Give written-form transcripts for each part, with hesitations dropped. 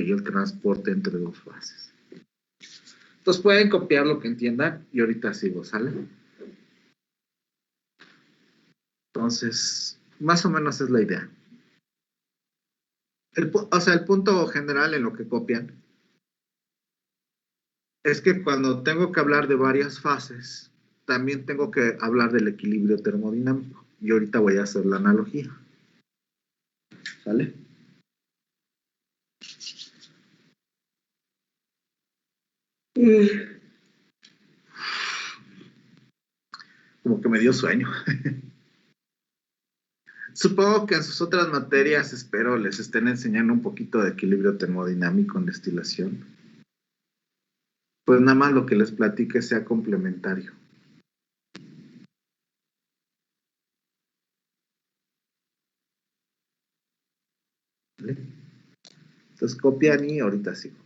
y el transporte entre dos fases. Entonces pueden copiar lo que entiendan y ahorita sigo, ¿sale? Entonces, más o menos es la idea. O sea, el punto general en lo que copian es que cuando tengo que hablar de varias fases, también tengo que hablar del equilibrio termodinámico. Y ahorita voy a hacer la analogía. ¿Sale? Como que me dio sueño. Supongo que en sus otras materias, espero, les estén enseñando un poquito de equilibrio termodinámico en destilación. Pues nada más lo que les platique sea complementario. ¿Vale? Entonces copian y ahorita sigo.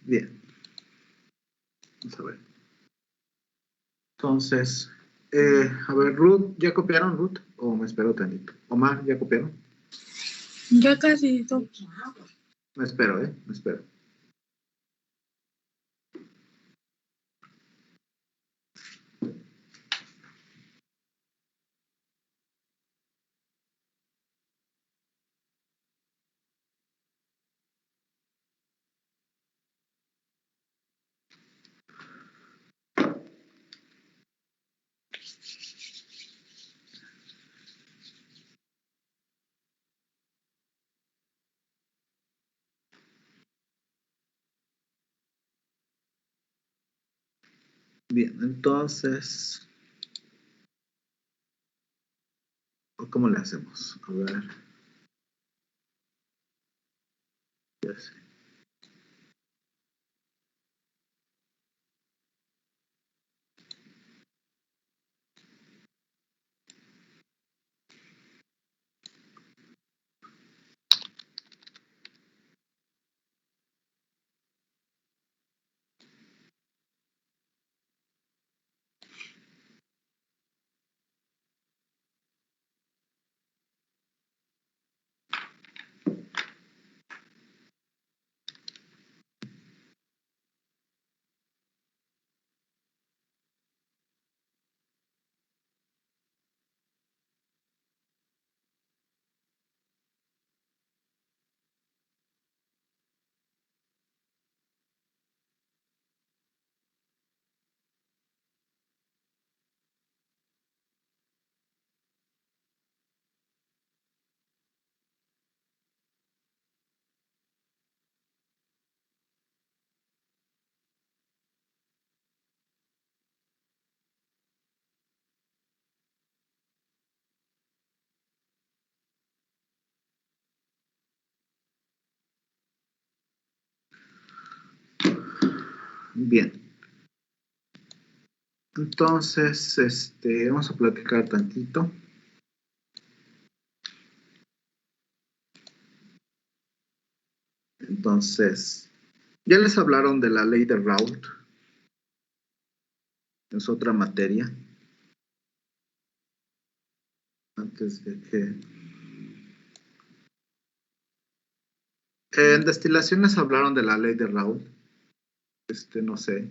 Bien. Vamos a ver. Entonces, a ver, Ruth, ¿ya copiaron, Ruth? ¿O me espero tantito? Omar, ¿ya copiaron? Ya casi. Me espero, me espero. Bien, entonces, ¿cómo le hacemos? A ver. Ya sé. Bien. Entonces, vamos a platicar tantito. Entonces, ya les hablaron de la ley de Raoult, Es otra materia. Antes de que... En destilaciones hablaron de la ley de Raoult. No sé.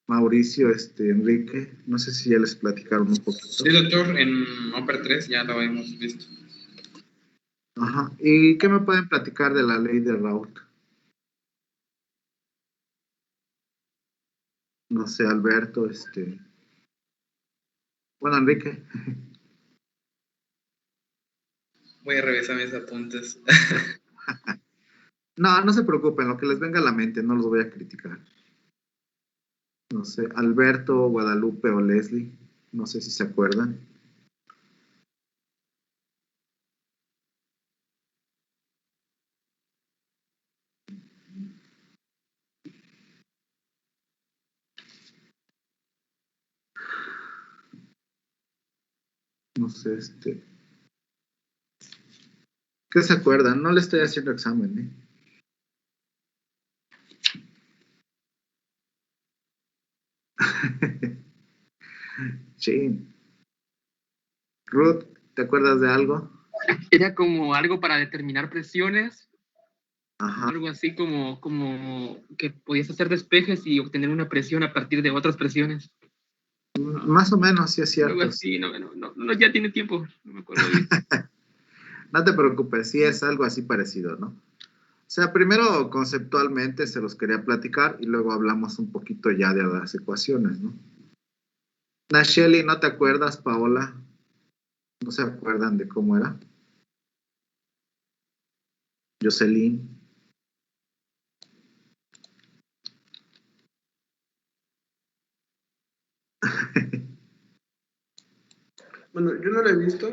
Mauricio, Enrique, no sé si ya les platicaron un poquito. Sí, doctor, en Oper 3 ya lo hemos visto. Ajá. ¿Y qué me pueden platicar de la ley de Raoult? No sé, Alberto, Bueno, Enrique. Voy a revisar mis apuntes. No, no se preocupen, lo que les venga a la mente, no los voy a criticar. No sé, Alberto, Guadalupe o Leslie, no sé si se acuerdan. No sé, ¿Qué se acuerdan? No le estoy haciendo examen, ¿eh? Sí. Ruth, ¿te acuerdas de algo? Era como algo para determinar presiones, Ajá. algo así como que podías hacer despejes y obtener una presión a partir de otras presiones. Más o menos, sí es cierto. Algo así, no, ya tiene tiempo, no me acuerdo bien. No te preocupes, sí es algo así parecido, ¿no? O sea, primero conceptualmente se los quería platicar y luego hablamos un poquito ya de las ecuaciones, ¿no? Nacheli, ¿no te acuerdas, Paola? ¿No se acuerdan de cómo era? Jocelyn. Bueno, yo no la he visto,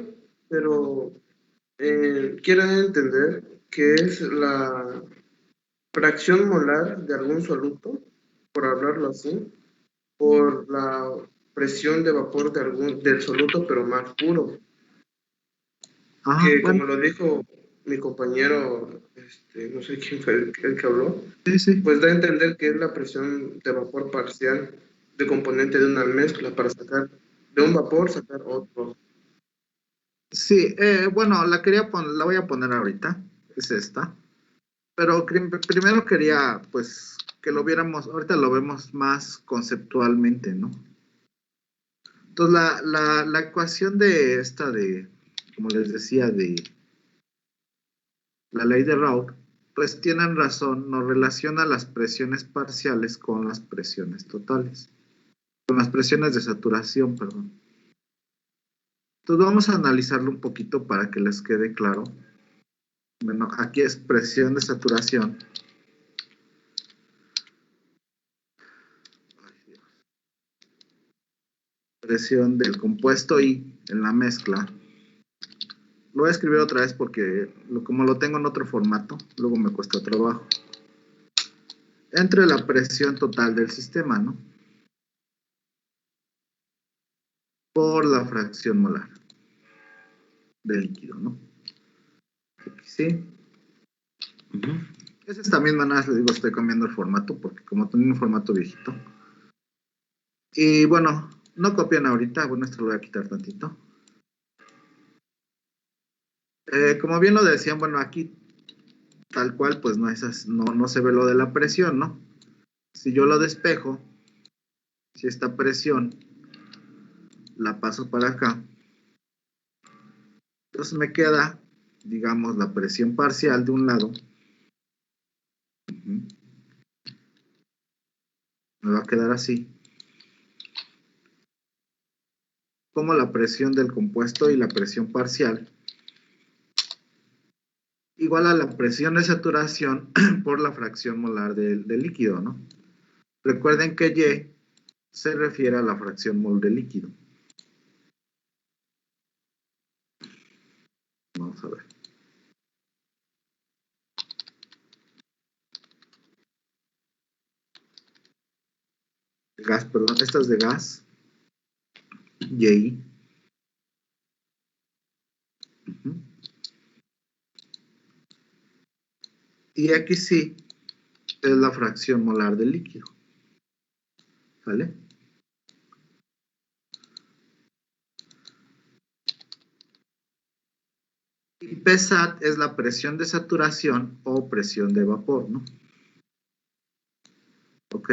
pero quiero entender qué es la fracción molar de algún soluto, por hablarlo así, por la presión de vapor del soluto, pero más puro. Ajá, Que bueno, como lo dijo mi compañero, no sé quién fue el que habló, sí. pues da a entender que es la presión de vapor parcial de componente de una mezcla para sacar de un vapor, sacar otro. Sí, bueno, la voy a poner ahorita, es esta. Pero primero quería, pues, que lo viéramos, ahorita lo vemos más conceptualmente, ¿no? Entonces, la ecuación de esta como les decía, de la ley de Raoult, pues tienen razón, nos relaciona las presiones parciales con las presiones totales, con las presiones de saturación, perdón. Entonces vamos a analizarlo un poquito para que les quede claro. Bueno, aquí es presión de saturación. Presión del compuesto I en la mezcla. Lo voy a escribir otra vez porque como lo tengo en otro formato, luego me cuesta trabajo. Entre la presión total del sistema, ¿no? Por la fracción molar del líquido, ¿no? ¿Sí? Esa es también manera, les digo, estoy cambiando el formato porque como tengo un formato viejito. Y bueno, no copian ahorita, bueno, esto lo voy a quitar tantito. Como bien lo decían, bueno, aquí tal cual, pues no se ve lo de la presión, ¿no? Si yo lo despejo, si esta presión la paso para acá, entonces me queda, digamos, la presión parcial de un lado. Me va a quedar así. Como la presión del compuesto y la presión parcial igual a la presión de saturación por la fracción molar del líquido, ¿no? Recuerden que Y se refiere a la fracción mol del líquido. Vamos a ver. Gas, perdón, esta es de gas. Y. Y aquí sí es la fracción molar del líquido. ¿Vale? Y PSAT es la presión de saturación o presión de vapor, ¿no? ¿Ok?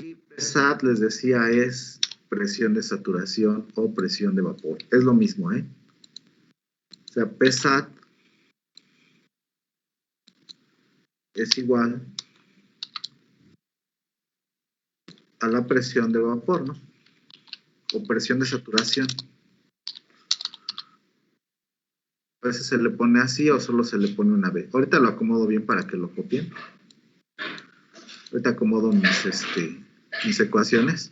Y PSAT, les decía, es presión de saturación o presión de vapor. Es lo mismo, ¿eh? O sea, PSAT es igual a la presión de vapor, ¿no? O presión de saturación. A veces se le pone así o solo se le pone una B. Ahorita lo acomodo bien para que lo copien. Ahorita acomodo mis ecuaciones.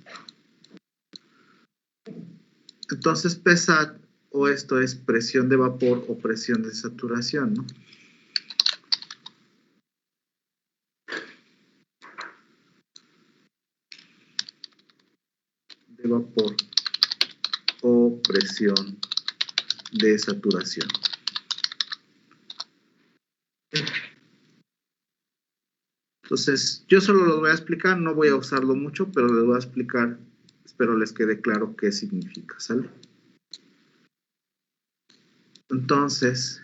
Entonces, PSAT, o esto es presión de vapor o presión de saturación, ¿no? De vapor o presión de saturación. Entonces, yo solo lo voy a explicar, no voy a usarlo mucho, pero les voy a explicar, espero les quede claro qué significa, ¿sale? Entonces,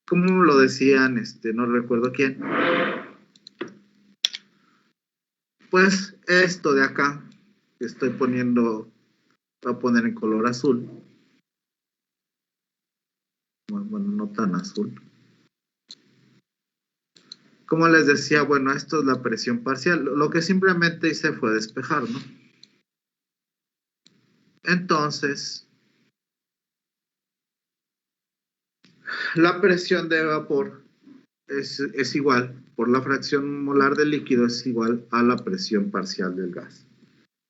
como lo decían, no recuerdo quién, pues esto de acá, que estoy poniendo, voy a poner en color azul, bueno, no tan azul. Como les decía, bueno, esto es la presión parcial. Lo que simplemente hice fue despejar, ¿no? Entonces, la presión de vapor es igual, por la fracción molar del líquido es igual a la presión parcial del gas.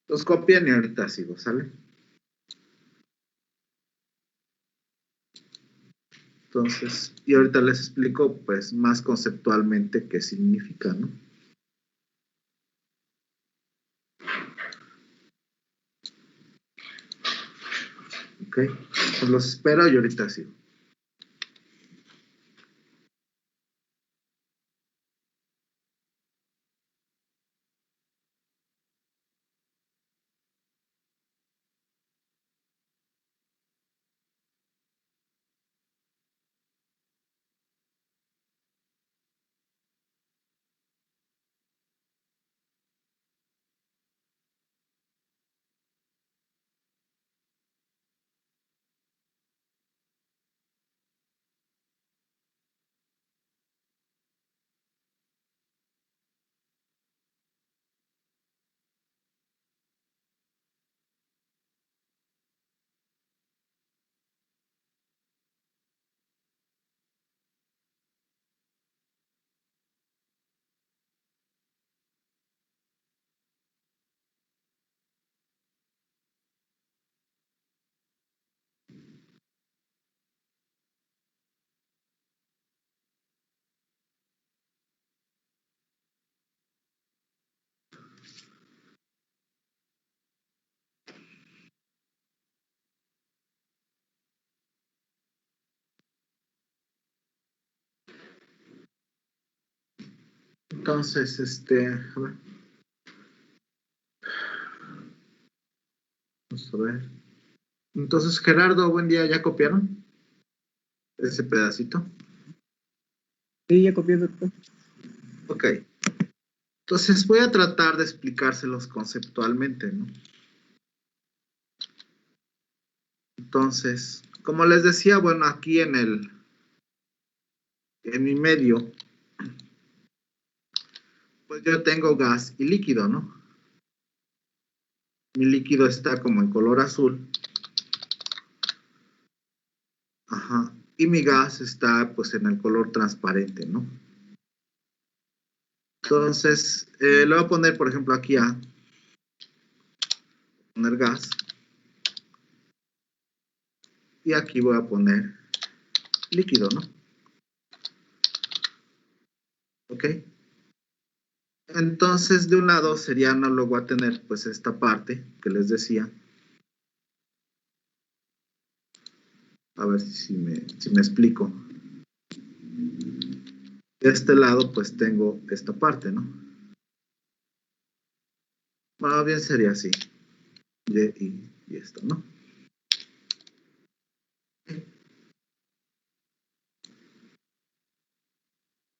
Los copian y ahorita sigo, ¿sale? Entonces, y ahorita les explico, pues, más conceptualmente qué significa, ¿no? Ok, pues los espero y ahorita sigo. Entonces, a ver. Vamos a ver. Entonces, Gerardo, buen día, ¿ya copiaron ese pedacito? Sí, ya copié, doctor. Ok. Entonces, voy a tratar de explicárselos conceptualmente, ¿no? Entonces, como les decía, bueno, aquí en mi medio, pues yo tengo gas y líquido, ¿no? Mi líquido está como en color azul. Ajá. Y mi gas está pues en el color transparente, ¿no? Entonces, le voy a poner, por ejemplo, aquí a poner gas. Y aquí voy a poner líquido, ¿no? ¿Ok? Entonces, de un lado sería análogo a tener pues esta parte que les decía. A ver si me explico. De este lado pues tengo esta parte, ¿no? Más bien sería así. Y esto, ¿no?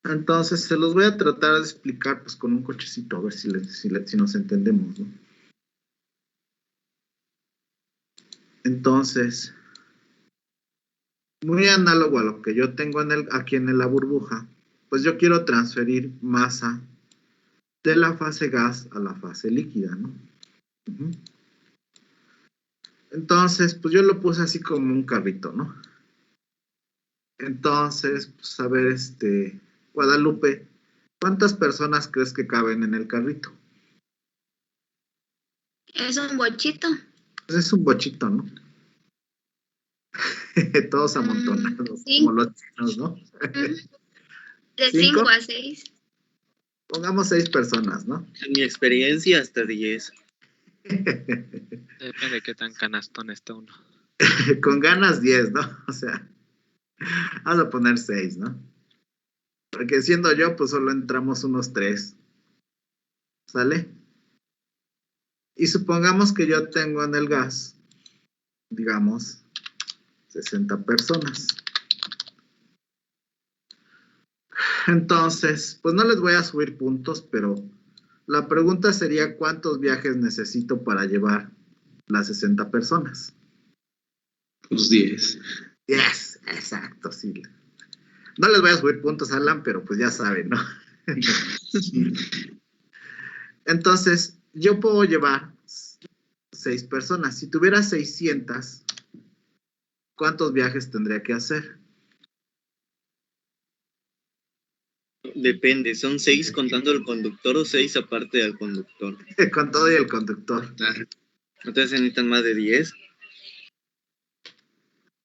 Entonces, se los voy a tratar de explicar pues con un cochecito, a ver si nos entendemos, ¿no? Entonces, muy análogo a lo que yo tengo aquí en la burbuja, pues yo quiero transferir masa de la fase gas a la fase líquida, ¿no? Ujú. Entonces, pues yo lo puse así como un carrito, ¿no? Entonces, pues a ver, Guadalupe, ¿cuántas personas crees que caben en el carrito? Es un bochito. Pues es un bochito, ¿no? Todos amontonados, Cinco. como los chinos, ¿no? De ¿Cinco? 5 a 6. Pongamos 6 personas, ¿no? En mi experiencia, hasta 10. Depende de qué tan canastón está uno. Con ganas 10, ¿no? O sea, vamos a poner 6, ¿no? Porque siendo yo, pues solo entramos unos 3. ¿Sale? Y supongamos que yo tengo en el gas, digamos, 60 personas. Entonces, pues no les voy a subir puntos, pero la pregunta sería ¿cuántos viajes necesito para llevar las 60 personas? Pues 10. Yes, exacto, sí. No les voy a subir puntos, Alan, pero pues ya saben, ¿no? Entonces, yo puedo llevar 6 personas. Si tuviera 600, ¿cuántos viajes tendría que hacer? Depende, ¿son 6 contando el conductor o 6 aparte del conductor? Con todo y el conductor. Entonces se necesitan más de 10.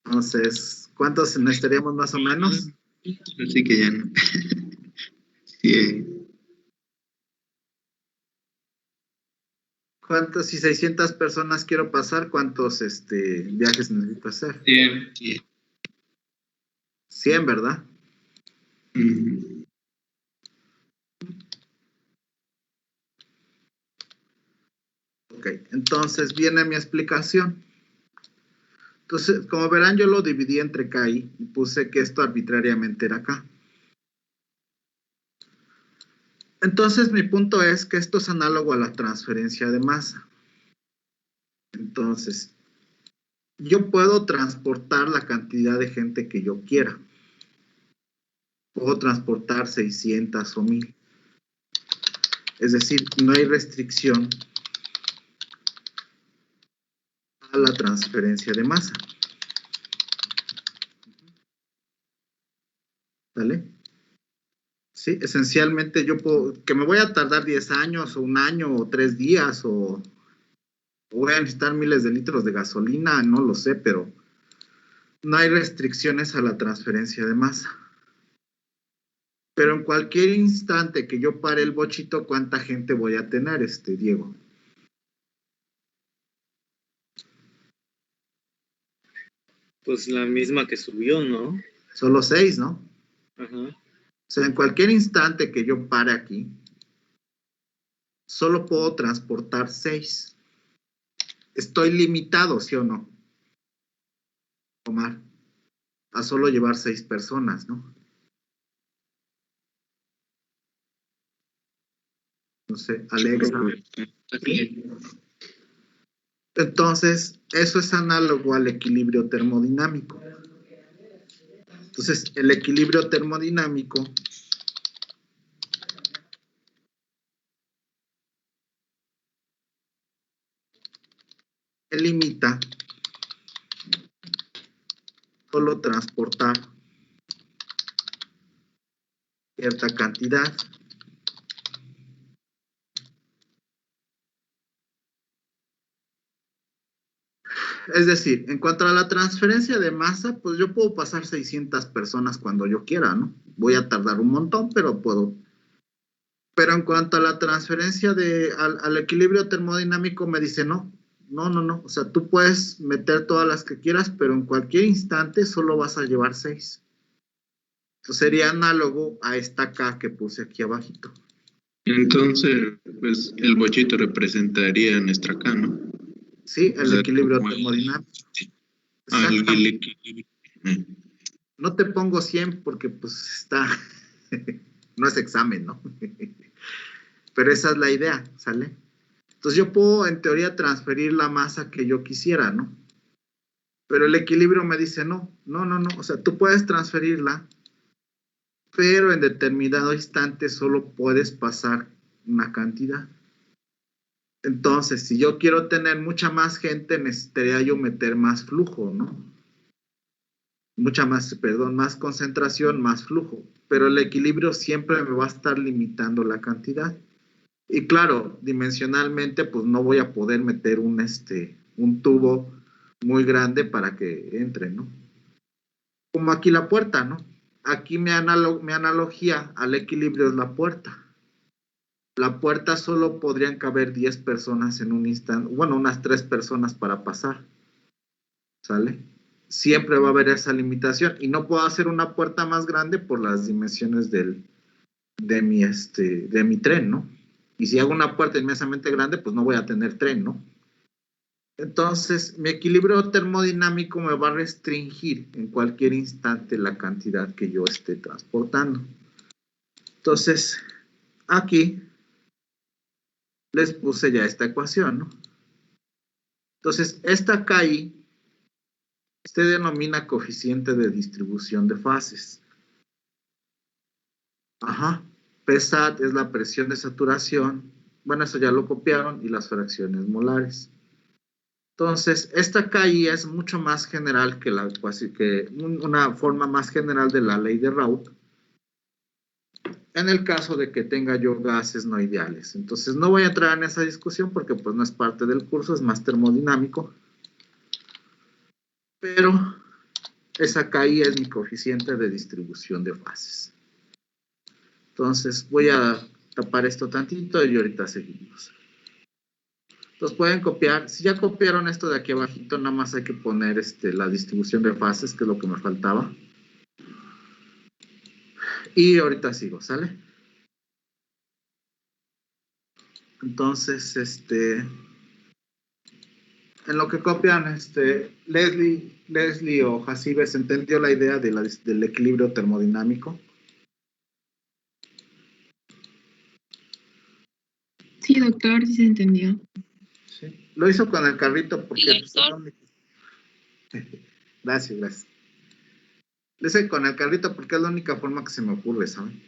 Entonces, ¿cuántos necesitaríamos más o menos? Así que ya no. Sí. ¿Cuántos, si 600 personas quiero pasar, cuántos viajes necesito hacer? 100. 100, ¿verdad? Mm. Ok, entonces viene mi explicación. Entonces, como verán, yo lo dividí entre K y puse que esto arbitrariamente era K. Entonces, mi punto es que esto es análogo a la transferencia de masa. Entonces, yo puedo transportar la cantidad de gente que yo quiera. Puedo transportar 600 o 1000. Es decir, no hay restricción a la transferencia de masa. ¿Vale? Sí, esencialmente yo puedo, que me voy a tardar 10 años, o 1 año, o 3 días, o voy a necesitar miles de litros de gasolina, no lo sé, pero no hay restricciones a la transferencia de masa. Pero en cualquier instante que yo pare el bochito, ¿cuánta gente voy a tener, Diego? Pues la misma que subió, ¿no? Solo 6, ¿no? Ajá. O sea, en cualquier instante que yo pare aquí, solo puedo transportar 6. Estoy limitado, ¿sí o no? Omar, a solo llevar 6 personas, ¿no? No sé, Alexa. Entonces, eso es análogo al equilibrio termodinámico. Entonces, el equilibrio termodinámico limita solo transportar cierta cantidad. Es decir, en cuanto a la transferencia de masa, pues yo puedo pasar 600 personas cuando yo quiera, ¿no? Voy a tardar un montón, pero puedo. Pero en cuanto a la transferencia al equilibrio termodinámico, me dice no. O sea, tú puedes meter todas las que quieras, pero en cualquier instante solo vas a llevar 6. Entonces sería análogo a esta K que puse aquí abajito. Entonces, pues el bochito representaría nuestra acá, ¿no? Sí, O el sea, equilibrio como termodinámico. el Exactamente. equilibrio. No te pongo 100 porque pues está, no es examen, ¿no? Pero esa es la idea, ¿sale? Entonces yo puedo en teoría transferir la masa que yo quisiera, ¿no? Pero el equilibrio me dice no, o sea, tú puedes transferirla, pero en determinado instante solo puedes pasar una cantidad. Entonces, si yo quiero tener mucha más gente, necesitaría yo meter más flujo, ¿no? Más concentración, más flujo. Pero el equilibrio siempre me va a estar limitando la cantidad. Y claro, dimensionalmente, pues no voy a poder meter un tubo muy grande para que entre, ¿no? Como aquí la puerta, ¿no? Aquí mi analogía al equilibrio es la puerta. La puerta solo podrían caber 10 personas en un instante, bueno, unas 3 personas para pasar, ¿sale? Siempre va a haber esa limitación y no puedo hacer una puerta más grande por las dimensiones de mi tren, ¿no? Y si hago una puerta inmensamente grande, pues no voy a tener tren, ¿no? Entonces, mi equilibrio termodinámico me va a restringir en cualquier instante la cantidad que yo esté transportando. Entonces, aquí les puse ya esta ecuación, ¿no? Entonces, esta KI se denomina coeficiente de distribución de fases. Ajá. PSAT es la presión de saturación. Bueno, eso ya lo copiaron y las fracciones molares. Entonces, esta KI es mucho más general que una forma más general de la ley de Raoult en el caso de que tenga yo gases no ideales. Entonces, no voy a entrar en esa discusión porque pues no es parte del curso, es más termodinámico. Pero esa KI es mi coeficiente de distribución de fases. Entonces, voy a tapar esto tantito y ahorita seguimos. Entonces pueden copiar, si ya copiaron esto de aquí abajito, nada más hay que poner la distribución de fases, que es lo que me faltaba. Y ahorita sigo, ¿sale? Entonces, en lo que copian, Leslie o Hasibes, ¿entendió la idea del equilibrio termodinámico? Sí, doctor, sí se entendió. Sí. Lo hizo con el carrito porque... Sí, pues, es doctor. lo único. Gracias. Lo hice con el carrito porque es la única forma que se me ocurre, ¿saben?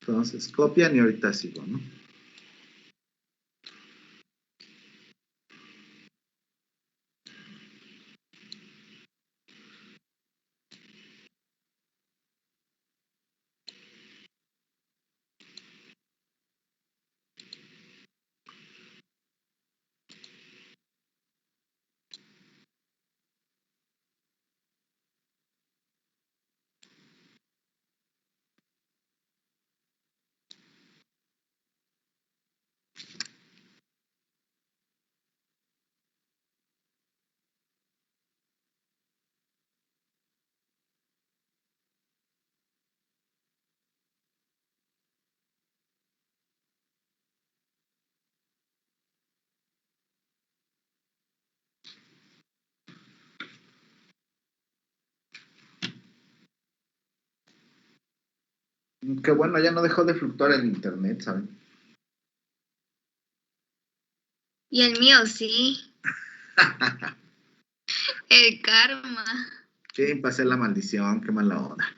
Entonces, copian y ahorita sigo, ¿no? Que bueno, ya no dejó de fluctuar el internet, ¿saben? Y el mío sí. El karma. Sí, pasé la maldición, qué mala onda.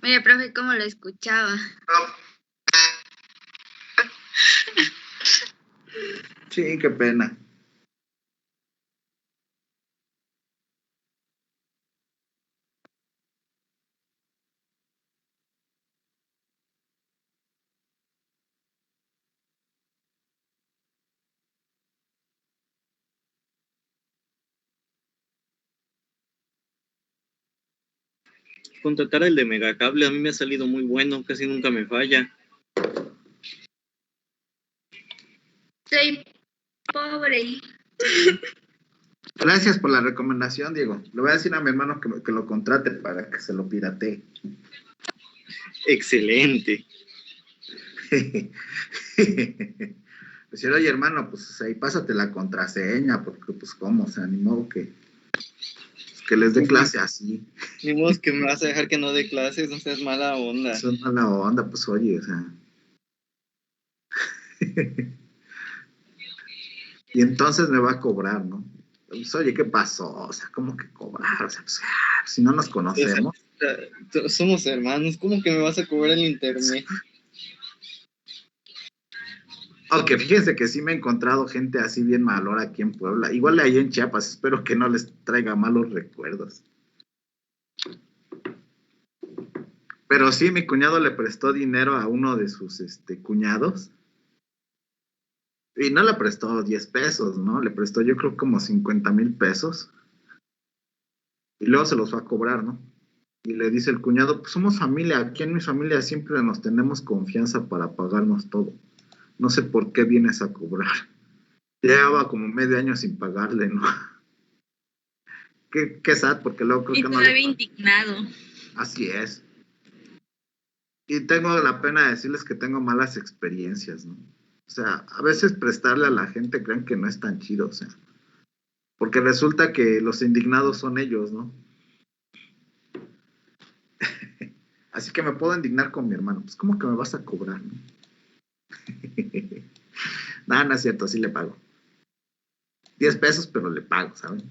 Mire, profe, cómo lo escuchaba. Sí, qué pena. Contratar el de Megacable a mí me ha salido muy bueno, casi nunca me falla. Soy pobre. Gracias por la recomendación, Diego. Le voy a decir a mi hermano que lo contrate para que se lo piratee. Excelente. Decir, oye, hermano, pues ahí pásate la contraseña, porque pues cómo, o sea, ni modo que les dé clase así. Ni modo que me vas a dejar que no dé clases, no seas mala onda. Eso es mala onda, pues oye, o sea. Y entonces me va a cobrar, ¿no? Pues, oye, ¿qué pasó? O sea, ¿cómo que cobrar? O sea, pues, si no nos conocemos. O sea, somos hermanos, ¿cómo que me vas a cobrar el internet? Aunque fíjense que sí me he encontrado gente así bien malora aquí en Puebla. Igual ahí en Chiapas, espero que no les traiga malos recuerdos. Pero sí, mi cuñado le prestó dinero a uno de sus cuñados. Y no le prestó 10 pesos, ¿no? Le prestó yo creo como 50,000 pesos. Y luego se los fue a cobrar, ¿no? Y le dice el cuñado, pues somos familia, aquí en mi familia siempre nos tenemos confianza para pagarnos todo. No sé por qué vienes a cobrar. Llevaba como medio año sin pagarle, ¿no? Qué sad, porque luego creo Y que no todavía le... indignado. Así es. Y tengo la pena de decirles que tengo malas experiencias, ¿no? O sea, a veces prestarle a la gente creen que no es tan chido, o sea, porque resulta que los indignados son ellos, ¿no? Así que me puedo indignar con mi hermano. Pues, ¿cómo que me vas a cobrar, no? Nada, no es cierto, sí le pago. 10 pesos, pero le pago, ¿saben?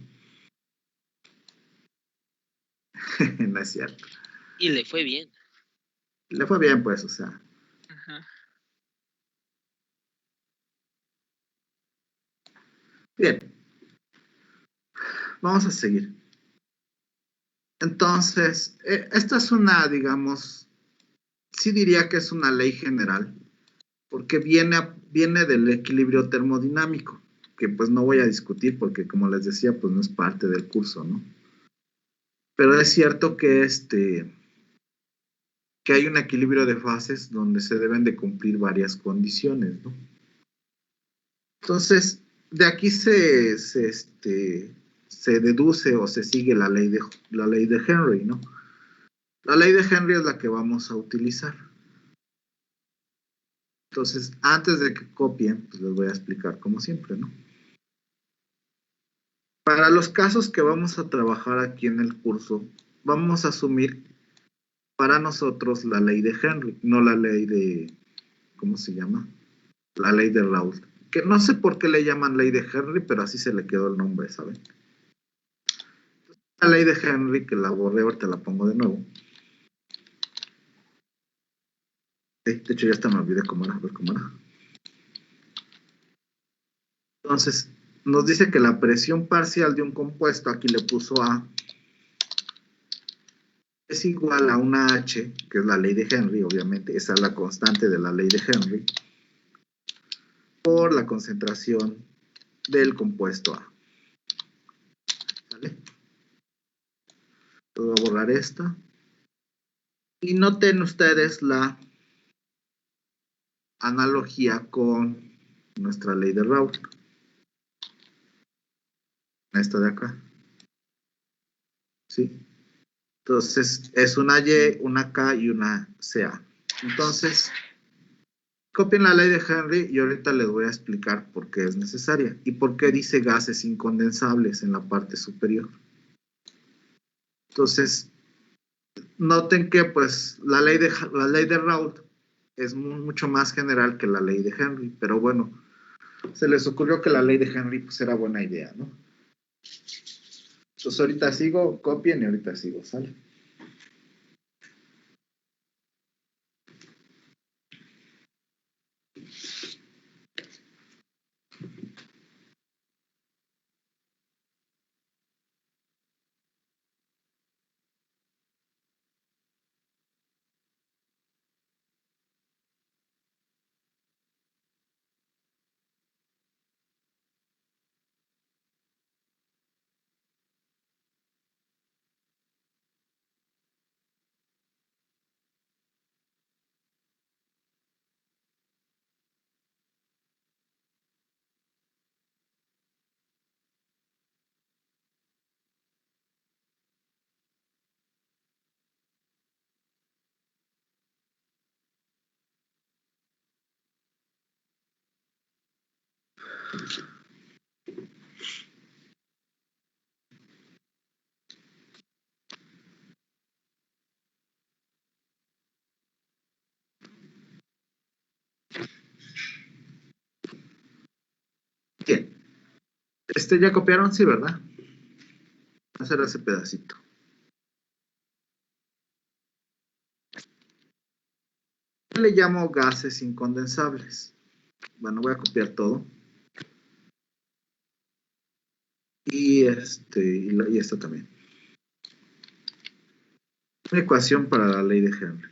No es cierto. Y le fue bien. Le fue bien, pues, o sea. Ajá. Bien. Vamos a seguir. Entonces, esta es una, digamos, sí diría que es una ley general, porque viene del equilibrio termodinámico, que pues no voy a discutir porque como les decía, pues no es parte del curso, ¿no? Pero es cierto que que hay un equilibrio de fases donde se deben de cumplir varias condiciones, ¿no? Entonces, de aquí se deduce o se sigue la ley de Henry, ¿no? La ley de Henry es la que vamos a utilizar. Entonces, antes de que copien, pues les voy a explicar como siempre, ¿no? Para los casos que vamos a trabajar aquí en el curso, vamos a asumir para nosotros la ley de Henry, no la ley de, ¿cómo se llama? La ley de Raoult. Que no sé por qué le llaman ley de Henry, pero así se le quedó el nombre, ¿saben? La ley de Henry, que la borré, ahorita la pongo de nuevo. De hecho, ya hasta me olvidé cómo era, a ver cómo era. Entonces, nos dice que la presión parcial de un compuesto, aquí le puso A, es igual a una H, que es la ley de Henry, obviamente, esa es la constante de la ley de Henry, por la concentración del compuesto A. ¿Sale? Voy a borrar esta. Y noten ustedes la analogía con nuestra ley de Raoult. Esta de acá. ¿Sí? Entonces, es una Y, una K y una CA. Entonces, copien la ley de Henry y ahorita les voy a explicar por qué es necesaria y por qué dice gases incondensables en la parte superior. Entonces, noten que pues la ley de Raoult es mucho más general que la ley de Henry, pero bueno, se les ocurrió que la ley de Henry pues era buena idea, ¿no? Entonces ahorita sigo, copien y ahorita sigo, ¿sale? Bien. ¿Ya copiaron? Sí, ¿verdad? Hacer ese pedacito. ¿Qué le llamo gases incondensables? Bueno, voy a copiar todo. Y esto también. Una ecuación para la ley de Henry.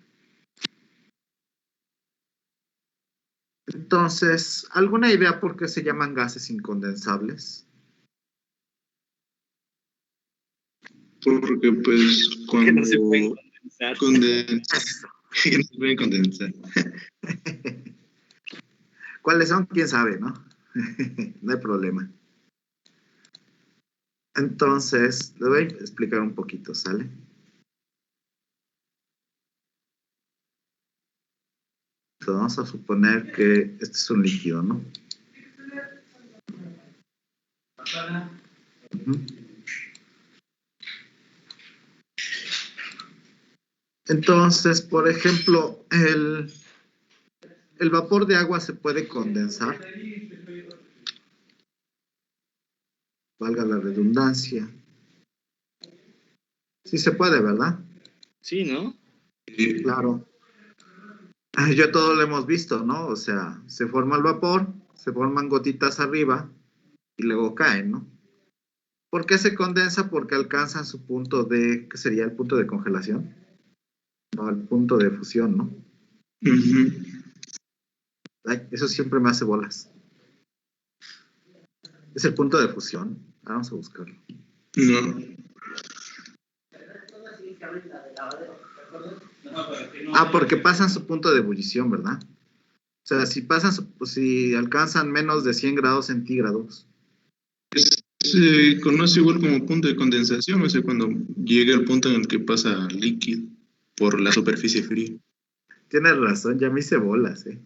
Entonces, ¿alguna idea por qué se llaman gases incondensables? Porque pues Que cuando no se pueden condensar. que no se pueden condensar. ¿Cuáles son? ¿Quién sabe, no? No hay problema. Entonces, les voy a explicar un poquito, ¿sale? Entonces, vamos a suponer que este es un líquido, ¿no? Ujú. Entonces, por ejemplo, el vapor de agua se puede condensar. Valga la redundancia. Sí se puede, ¿verdad? Sí, ¿no? Claro. Ya todo lo hemos visto, ¿no? O sea, se forma el vapor, se forman gotitas arriba y luego caen, ¿no? ¿Por qué se condensa? Porque alcanzan su punto de, ¿qué sería el punto de congelación? No, el punto de fusión, ¿no? Ujú. Ay, eso siempre me hace bolas. ¿Es el punto de fusión? Vamos a buscarlo. No. Porque pasan su punto de ebullición, ¿verdad? O sea, si alcanzan menos de 100 grados centígrados. Se conoce igual como punto de condensación, o sea, cuando llega el punto en el que pasa líquido por la superficie fría. Tienes razón, ya me hice bolas, ¿eh?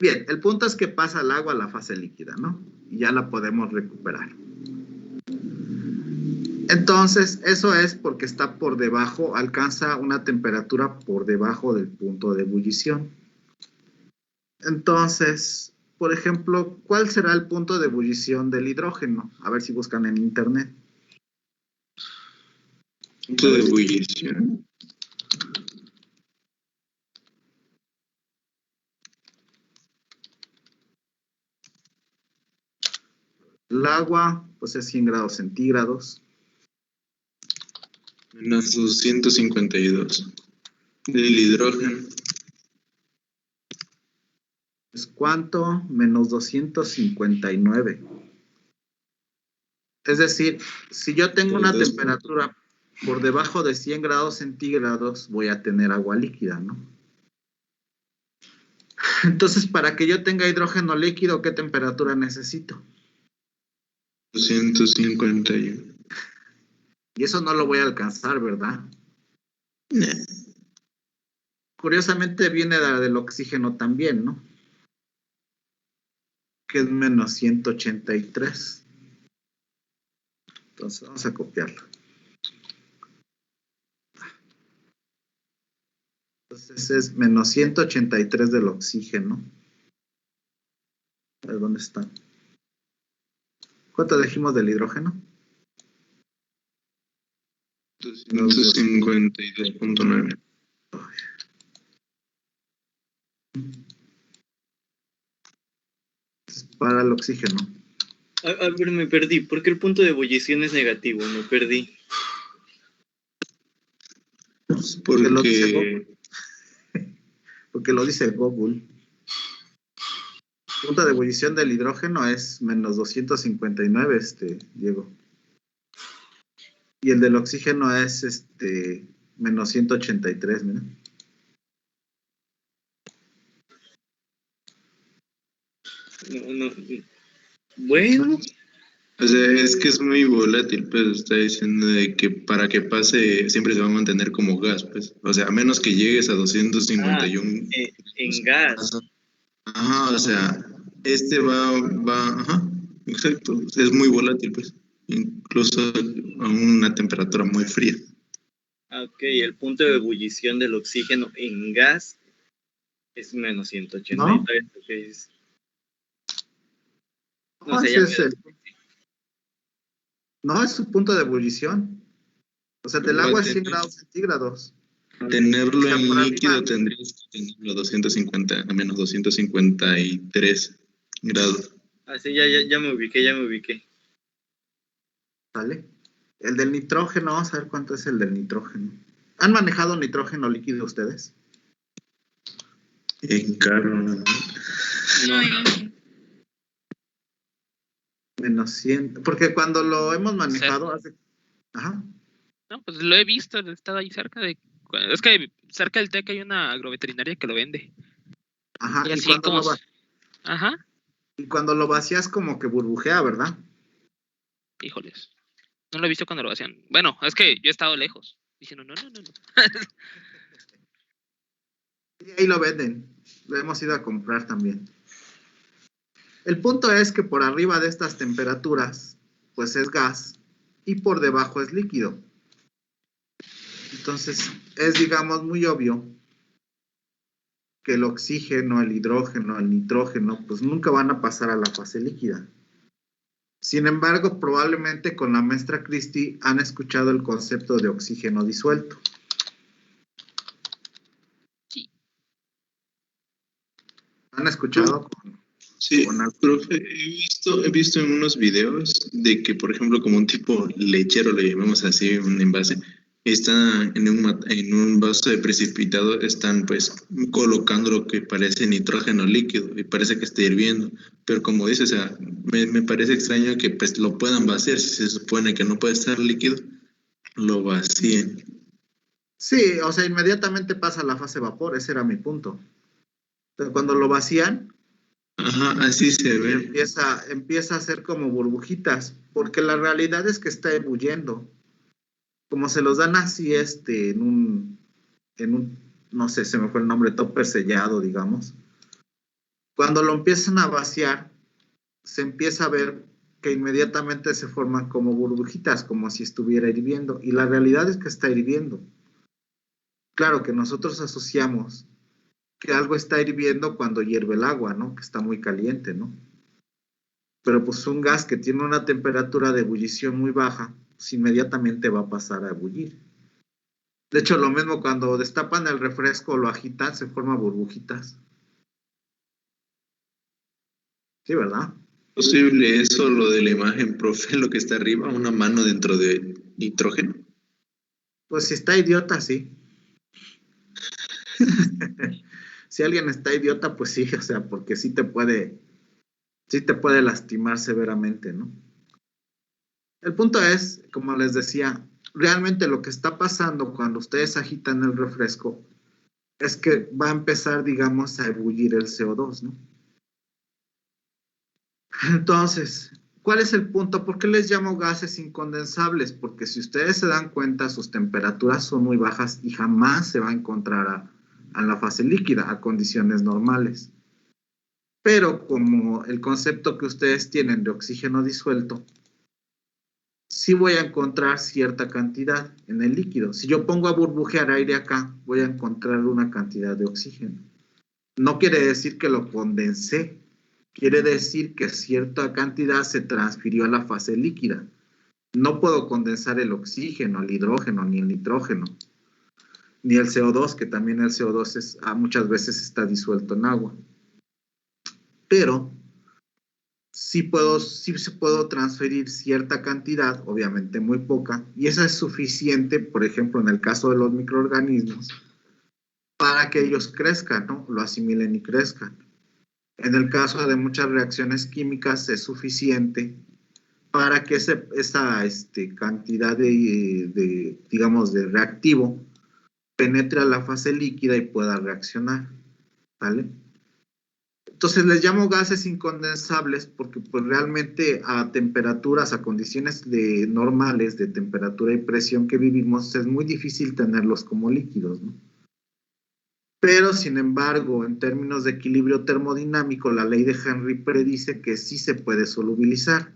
Bien, el punto es que pasa el agua a la fase líquida, ¿no? Y ya la podemos recuperar. Entonces, eso es porque está por debajo, alcanza una temperatura por debajo del punto de ebullición. Entonces, por ejemplo, ¿cuál será el punto de ebullición del hidrógeno? A ver si buscan en internet. Punto de ebullición. El agua, pues es 100 grados centígrados. Menos 252. El hidrógeno. ¿Es cuánto? Menos 259. Es decir, si yo tengo una temperatura por debajo de 100 grados centígrados, voy a tener agua líquida, ¿no? Entonces, para que yo tenga hidrógeno líquido, ¿qué temperatura necesito? 251. Y eso no lo voy a alcanzar, ¿verdad? Curiosamente viene del oxígeno también, ¿no? Que es menos 183. Entonces vamos a copiarlo. Entonces es menos 183 del oxígeno. A ver, ¿dónde está? ¿Cuánto dijimos del hidrógeno? 252.9. Para el oxígeno. A ver, me perdí. ¿Por qué el punto de ebullición es negativo? Me perdí. Porque lo dice Google. Porque lo dice Google. El punto de ebullición del hidrógeno es menos 259, Diego. Y el del oxígeno es menos 183, mira. No. Bueno. O sea, es que es muy volátil, pues está diciendo de que para que pase siempre se va a mantener como gas, pues. O sea, a menos que llegues a 251. En gas. Ajá, o sea, Este ajá, exacto, es muy volátil, pues, incluso a una temperatura muy fría. Ok, el punto de ebullición del oxígeno en gas es menos 183. ¿No? Ok, es- No, no sé, ese ya es no, es su punto de ebullición. O sea, del agua es 100 grados centígrados. O Tenerlo sea, en por líquido arriba. tendrías que tenerlo a 250, a menos 253 grados. Ah, sí, ya me ubiqué. ¿Sale? El del nitrógeno, vamos a ver cuánto es el del nitrógeno. ¿Han manejado nitrógeno líquido ustedes? En carro, ¿no? No, Menos 100. Porque cuando lo hemos manejado hace... Ajá. No, pues lo he visto, he estado ahí cerca de... Es que cerca del TEC hay una agroveterinaria que lo vende. Ajá. Y así como... Ajá, Y cuando lo vacías como que burbujea, ¿verdad? híjoles. No lo he visto cuando lo hacían. Bueno, es que yo he estado lejos. Diciendo, no. Y ahí lo venden. Lo hemos ido a comprar también. El punto es que por arriba de estas temperaturas, pues es gas y por debajo es líquido. Entonces, es, digamos, muy obvio que el oxígeno, el hidrógeno, el nitrógeno, pues nunca van a pasar a la fase líquida. Sin embargo, probablemente con la maestra Christie han escuchado el concepto de oxígeno disuelto. Sí. ¿Han escuchado? Sí, profe, he visto en unos videos de que, por ejemplo, como un tipo lechero, le llamamos así, un envase, está en un vaso de precipitado, están pues colocando lo que parece nitrógeno líquido y parece que está hirviendo, pero como dice, o sea, me parece extraño que pues lo puedan vaciar, si se supone que no puede estar líquido, lo vacíen. Sí, o sea, inmediatamente pasa a la fase vapor, ese era mi punto. Pero cuando lo vacían, Ajá, así se ve. empieza a ser como burbujitas, porque la realidad es que está ebulliendo. Como se los dan así, en un, no sé, se me fue el nombre, topper sellado, digamos. Cuando lo empiezan a vaciar, se empieza a ver que inmediatamente se forman como burbujitas, como si estuviera hirviendo. Y la realidad es que está hirviendo. Claro que nosotros asociamos que algo está hirviendo cuando hierve el agua, ¿no? Que está muy caliente, ¿no? Pero pues un gas que tiene una temperatura de ebullición muy baja, pues inmediatamente va a pasar a ebullir. De hecho, lo mismo cuando destapan el refresco o lo agitan, se forman burbujitas. Sí, ¿verdad? ¿Posible eso, lo de la imagen, profe, lo que está arriba, una mano dentro de nitrógeno? Pues si está idiota, sí. Si alguien está idiota, pues sí, o sea, porque sí te puede lastimar severamente, ¿no? El punto es, como les decía, realmente lo que está pasando cuando ustedes agitan el refresco es que va a empezar, digamos, a ebullir el CO2, ¿no? Entonces, ¿cuál es el punto? ¿Por qué les llamo gases incondensables? Porque si ustedes se dan cuenta, sus temperaturas son muy bajas y jamás se va a encontrar a la fase líquida, a condiciones normales. Pero como el concepto que ustedes tienen de oxígeno disuelto, sí voy a encontrar cierta cantidad en el líquido. Si yo pongo a burbujear aire acá, voy a encontrar una cantidad de oxígeno. No quiere decir que lo condensé, quiere decir que cierta cantidad se transfirió a la fase líquida. No puedo condensar el oxígeno, el hidrógeno, ni el nitrógeno, ni el CO2, que también el CO2 muchas veces está disuelto en agua. Pero sí puedo transferir cierta cantidad, obviamente muy poca, y esa es suficiente, por ejemplo, en el caso de los microorganismos, para que ellos crezcan, ¿no? Lo asimilen y crezcan. En el caso de muchas reacciones químicas es suficiente para que esa cantidad digamos, de reactivo penetre a la fase líquida y pueda reaccionar, ¿vale? Entonces les llamo gases incondensables porque pues realmente a temperaturas, a condiciones normales de temperatura y presión que vivimos, es muy difícil tenerlos como líquidos, ¿no? Pero, sin embargo, en términos de equilibrio termodinámico, la ley de Henry predice que sí se puede solubilizar.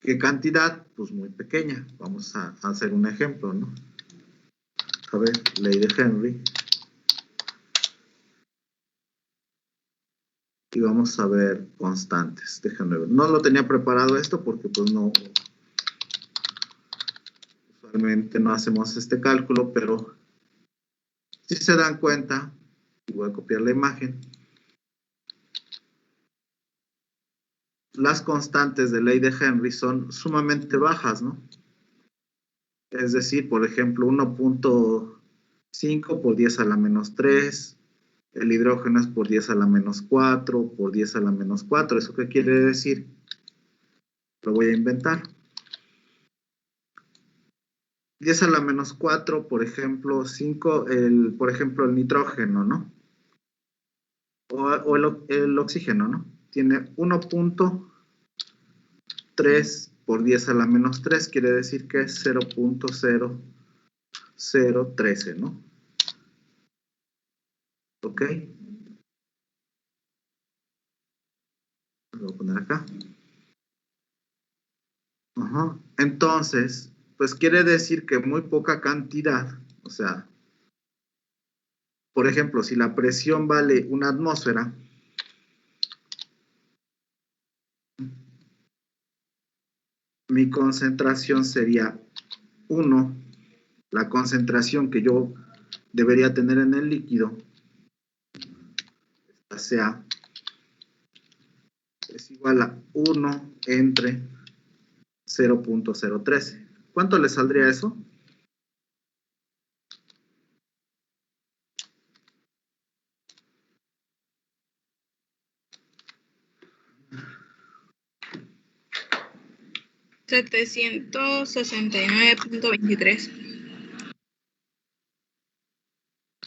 ¿Qué cantidad? Pues muy pequeña. Vamos a hacer un ejemplo, ¿no? A ver, ley de Henry. Y vamos a ver constantes. Déjenme ver. No lo tenía preparado esto porque pues no... Usualmente no hacemos este cálculo, pero si se dan cuenta, y voy a copiar la imagen, las constantes de ley de Henry son sumamente bajas, ¿no? Es decir, por ejemplo, 1.5 por 10 a la menos 3, el hidrógeno es por 10 a la menos 4, por 10 a la menos 4. ¿Eso qué quiere decir? Lo voy a inventar. 10 a la menos 4, por ejemplo, 5, por ejemplo, el nitrógeno, ¿no? O el oxígeno, ¿no? Tiene 1.3 por 10 a la menos 3, quiere decir que es 0.0013, ¿no? ¿Ok? Lo voy a poner acá. Ajá. Entonces, pues quiere decir que muy poca cantidad, o sea, por ejemplo, si la presión vale una atmósfera, mi concentración sería 1, la concentración que yo debería tener en el líquido, o sea, es igual a 1 entre 0.013. ¿Cuánto le saldría eso? $769.23.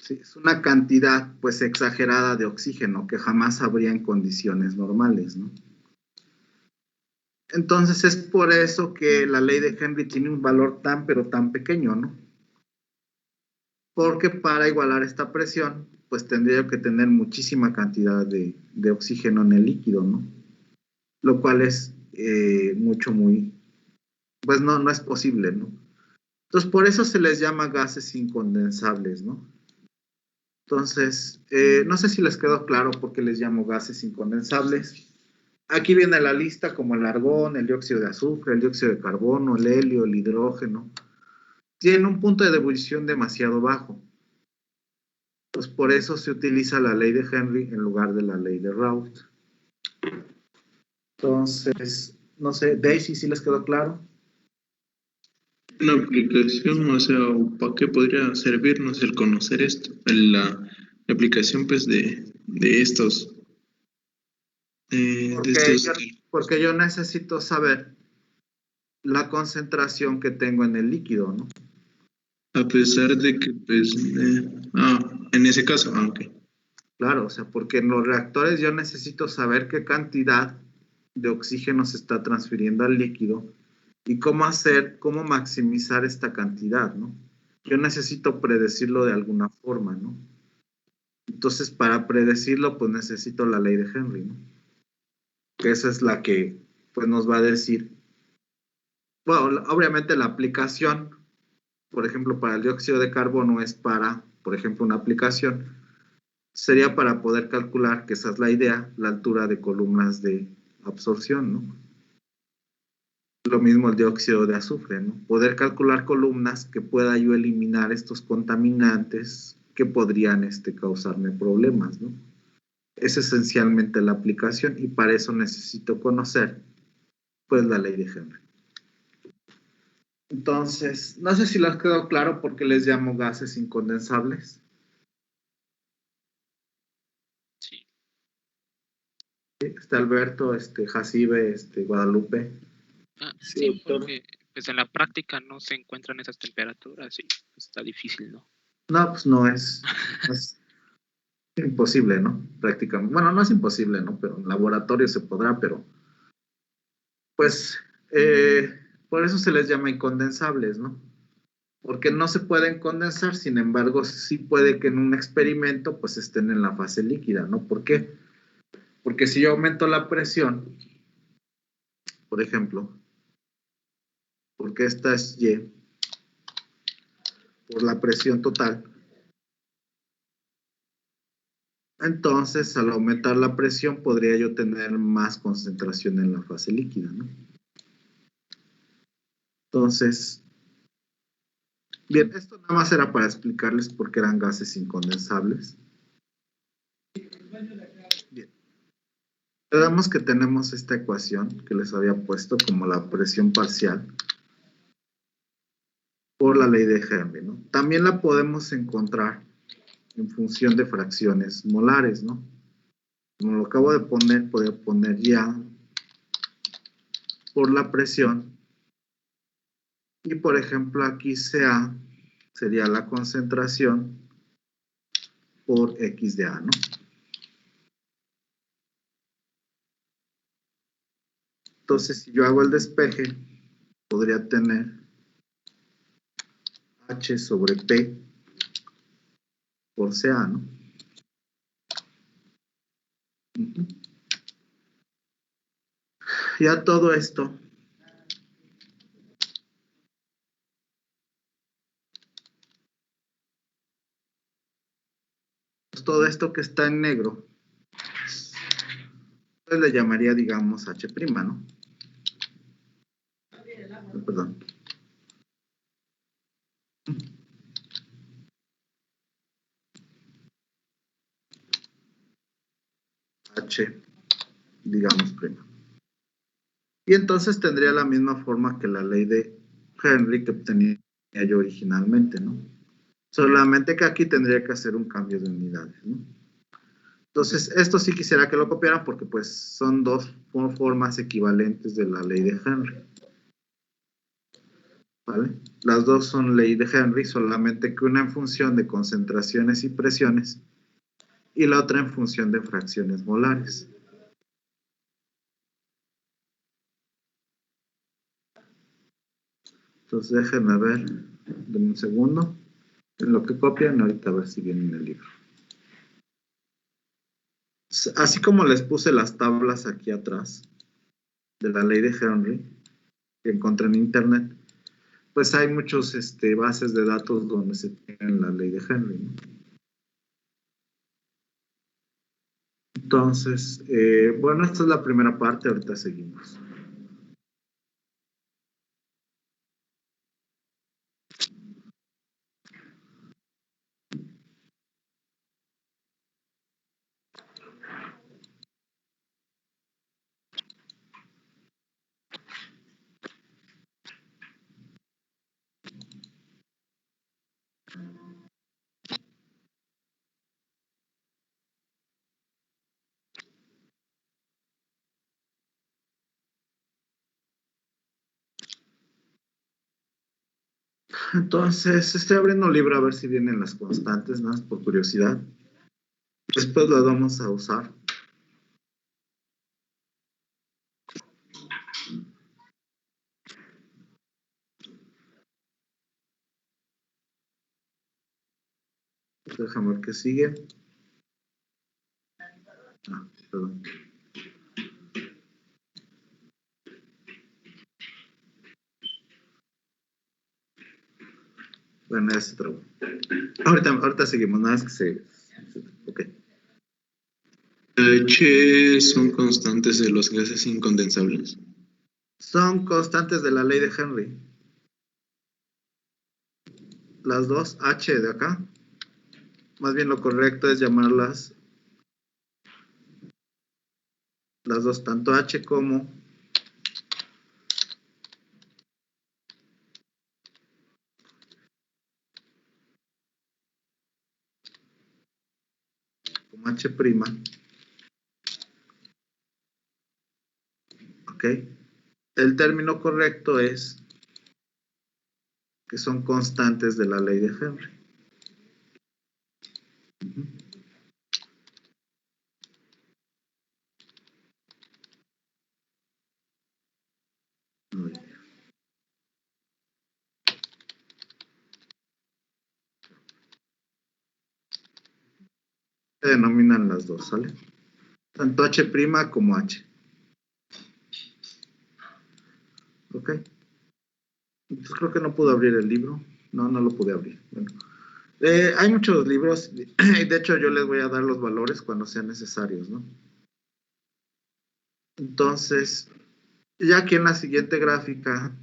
Sí, es una cantidad pues exagerada de oxígeno que jamás habría en condiciones normales, ¿no? Entonces es por eso que la ley de Henry tiene un valor tan pero tan pequeño, ¿no? Porque para igualar esta presión, pues tendría que tener muchísima cantidad de oxígeno en el líquido, ¿no? Lo cual es pues no es posible, ¿no? Entonces por eso se les llama gases incondensables, ¿no? Entonces, no sé si les quedó claro por qué les llamo gases incondensables. Aquí viene la lista como el argón, el dióxido de azufre, el dióxido de carbono, el helio, el hidrógeno. Tienen un punto de ebullición demasiado bajo. Pues por eso se utiliza la ley de Henry en lugar de la ley de Raoult. Entonces, no sé, Daisy, ¿sí les quedó claro? Una aplicación, o sea, ¿para qué podría servirnos el conocer esto? La aplicación, pues, de estos. Porque yo necesito saber la concentración que tengo en el líquido, ¿no? A pesar de que, pues, en ese caso, aunque. Claro, o sea, porque en los reactores yo necesito saber qué cantidad de oxígeno se está transfiriendo al líquido y cómo maximizar esta cantidad, ¿no? Yo necesito predecirlo de alguna forma, ¿no? Entonces, para predecirlo, pues necesito la ley de Henry, ¿no? Que esa es la que, pues, nos va a decir, bueno, obviamente la aplicación, por ejemplo, para el dióxido de carbono es para, por ejemplo, una aplicación, sería para poder calcular, que esa es la idea, la altura de columnas de absorción, ¿no? Lo mismo el dióxido de azufre, ¿no? Poder calcular columnas que pueda yo eliminar estos contaminantes que podrían causarme problemas, ¿no? Es esencialmente la aplicación y para eso necesito conocer, pues, la ley de Henry. Entonces, no sé si les quedó claro por qué les llamo gases incondensables. Sí. Alberto, Jacibe, Guadalupe. Sí, Sí, doctor. porque pues en la práctica no se encuentran esas temperaturas y pues, está difícil, ¿no? No, pues no es imposible, ¿no? Prácticamente. Bueno, no es imposible, ¿no? Pero en laboratorio se podrá, pero pues por eso se les llama incondensables, ¿no? porque no se pueden condensar, sin embargo, sí puede que en un experimento pues estén en la fase líquida, ¿no? ¿Por qué? Porque si yo aumento la presión, por ejemplo, porque esta es Y, por la presión total, entonces al aumentar la presión podría yo tener más concentración en la fase líquida, ¿no? Entonces, bien, esto nada más era para explicarles por qué eran gases incondensables. Bien. Veamos que tenemos esta ecuación que les había puesto como la presión parcial por la ley de Henry, ¿no? También la podemos encontrar en función de fracciones molares, ¿no? Como lo acabo de poner, podría poner ya por la presión. Y por ejemplo aquí CA sería la concentración por X de A, ¿no? Entonces si yo hago el despeje, podría tener H sobre P por CA, ¿no? Ya todo esto pues todo esto que está en negro, pues le llamaría, digamos, H', ¿no? Perdón. H, digamos, prima. Y entonces tendría la misma forma que la ley de Henry que tenía yo originalmente, ¿no? Solamente que aquí tendría que hacer un cambio de unidades, ¿no? Entonces, esto sí quisiera que lo copiaran porque pues son dos formas equivalentes de la ley de Henry. ¿Vale? Las dos son ley de Henry, solamente que una en función de concentraciones y presiones y la otra en función de fracciones molares. Entonces déjenme ver, denme un segundo, en lo que copian, ahorita a ver si viene en el libro. Así como les puse las tablas aquí atrás de la ley de Henry, que encontré en internet, pues hay muchos bases de datos donde se tiene la ley de Henry, ¿no? Entonces, bueno, esta es la primera parte, ahorita seguimos. Entonces, estoy abriendo un libro a ver si vienen las constantes, más por curiosidad. Después las vamos a usar. Déjame ver qué sigue. Ah, perdón. Bueno, ya se trabó. Ahorita seguimos, nada más que se... Ok. H son constantes de los gases incondensables. Son constantes de la ley de Henry. Las dos H de acá. Más bien lo correcto es llamarlas las dos, tanto H como H'. Ok. El término correcto es que son constantes de la ley de Henry. Muy bien. Se denominan las dos, ¿sale? Tanto H' como H. ¿Ok? Entonces creo que no pude abrir el libro. No lo pude abrir. Bueno. Hay muchos libros, y de hecho yo les voy a dar los valores cuando sean necesarios, ¿no? Entonces, ya aquí en la siguiente gráfica,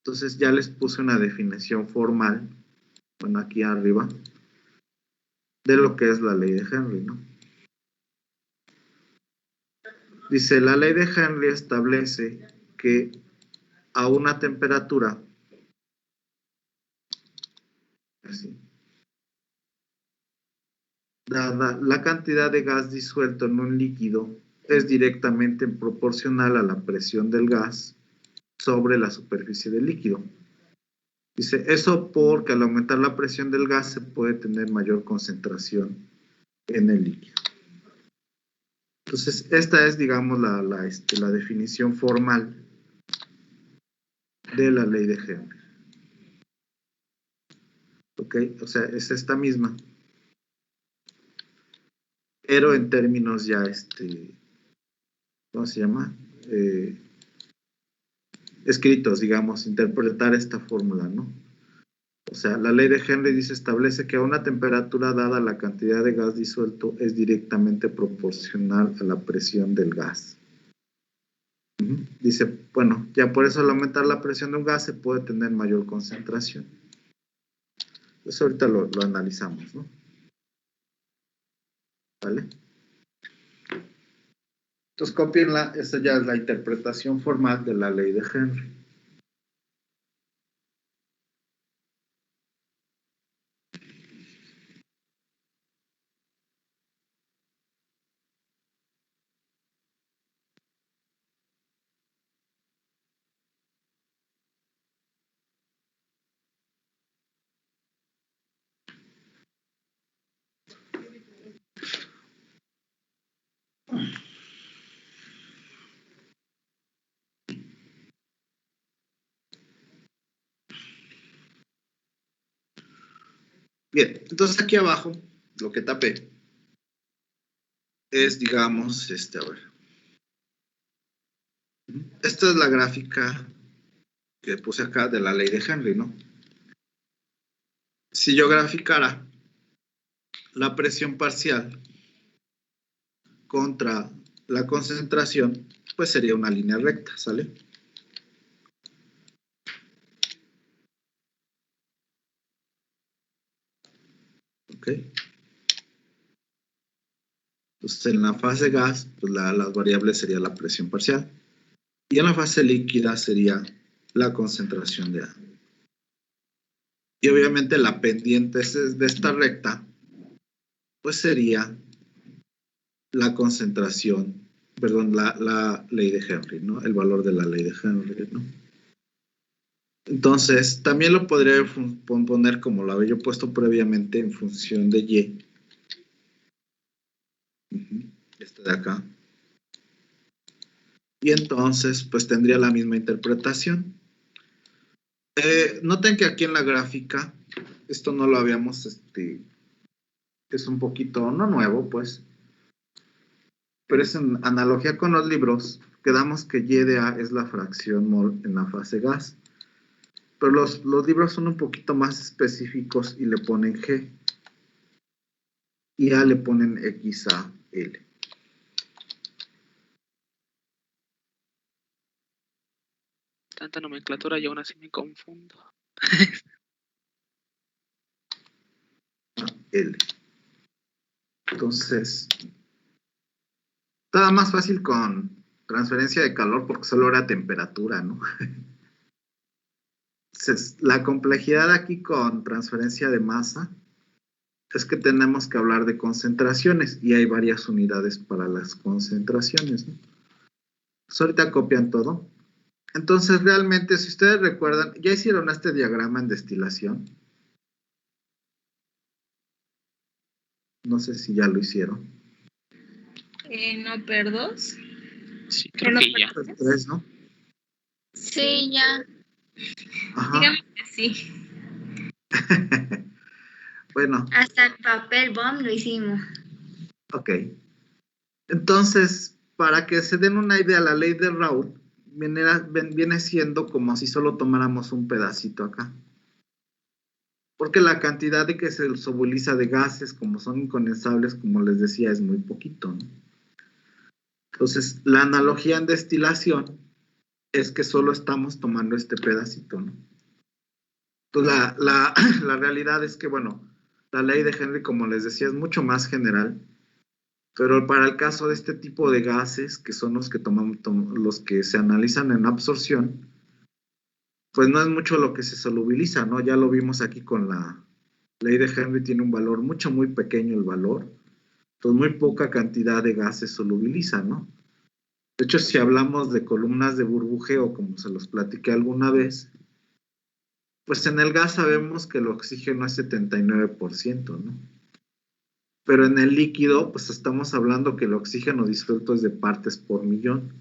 entonces ya les puse una definición formal, bueno, aquí arriba, de lo que es la ley de Henry, ¿no? Dice, la ley de Henry establece que a una temperatura, así, dada la cantidad de gas disuelto en un líquido, es directamente proporcional a la presión del gas sobre la superficie del líquido. Dice, eso porque al aumentar la presión del gas se puede tener mayor concentración en el líquido. Entonces, esta es, digamos, la definición formal de la ley de Henry. ¿Ok? O sea, es esta misma. Pero en términos ya, ¿cómo se llama? Escritos, digamos, interpretar esta fórmula, ¿no? O sea, la ley de Henry dice, establece que a una temperatura dada la cantidad de gas disuelto es directamente proporcional a la presión del gas. Dice, bueno, ya por eso al aumentar la presión de un gas se puede tener mayor concentración. Eso ahorita lo analizamos, ¿no? ¿Vale? Entonces, copienla, esta ya es la interpretación formal de la ley de Henry. Bien, entonces aquí abajo, lo que tapé es, digamos, a ver. Esta es la gráfica que puse acá de la ley de Henry, ¿no? Si yo graficara la presión parcial contra la concentración, pues sería una línea recta, ¿sale? Ok. Entonces, en la fase gas, pues las variables sería la presión parcial. Y en la fase líquida sería la concentración de agua. Y obviamente la pendiente de esta recta, pues sería la concentración, perdón, la ley de Henry, ¿no? El valor de la ley de Henry, ¿no? Entonces, también lo podría poner como lo había yo puesto previamente en función de Y. Este de acá. Y entonces, pues tendría la misma interpretación. Noten que aquí en la gráfica, esto no lo habíamos, es un poquito, no nuevo, pues, pero es en analogía con los libros, quedamos que Y de A es la fracción mol en la fase gas. Pero los libros son un poquito más específicos y le ponen G. Y A le ponen XAL. Tanta nomenclatura y aún así me confundo. L. Entonces, estaba más fácil con transferencia de calor porque solo era temperatura, ¿no? Entonces, la complejidad aquí con transferencia de masa es que tenemos que hablar de concentraciones y hay varias unidades para las concentraciones, ¿no? Pues ahorita copian todo. Entonces, realmente, si ustedes recuerdan, ¿ya hicieron este diagrama en destilación? No sé si ya lo hicieron. No, perdos. Sí, creo que ya. Tres, ¿no? Sí, ya. Ajá. Dígame que sí. Bueno, Hasta el papel bomb lo hicimos. ok. Entonces, para que se den una idea, la ley de Raoult viene siendo como si solo tomáramos un pedacito acá. Porque la cantidad de que se solubiliza de gases, como son incondensables, como les decía, es muy poquito, ¿no? Entonces, la analogía en destilación es que solo estamos tomando este pedacito, ¿no? Entonces, la realidad es que, bueno, la ley de Henry, como les decía, es mucho más general, pero para el caso de este tipo de gases, que son los que los que se analizan en absorción, pues no es mucho lo que se solubiliza, ¿no? Ya lo vimos aquí con la ley de Henry, tiene un valor muy pequeño el valor, entonces muy poca cantidad de gas se solubiliza, ¿no? De hecho, si hablamos de columnas de burbujeo, como se los platiqué alguna vez, pues en el gas sabemos que el oxígeno es 79%, ¿no? Pero en el líquido, pues estamos hablando que el oxígeno disuelto es de partes por millón.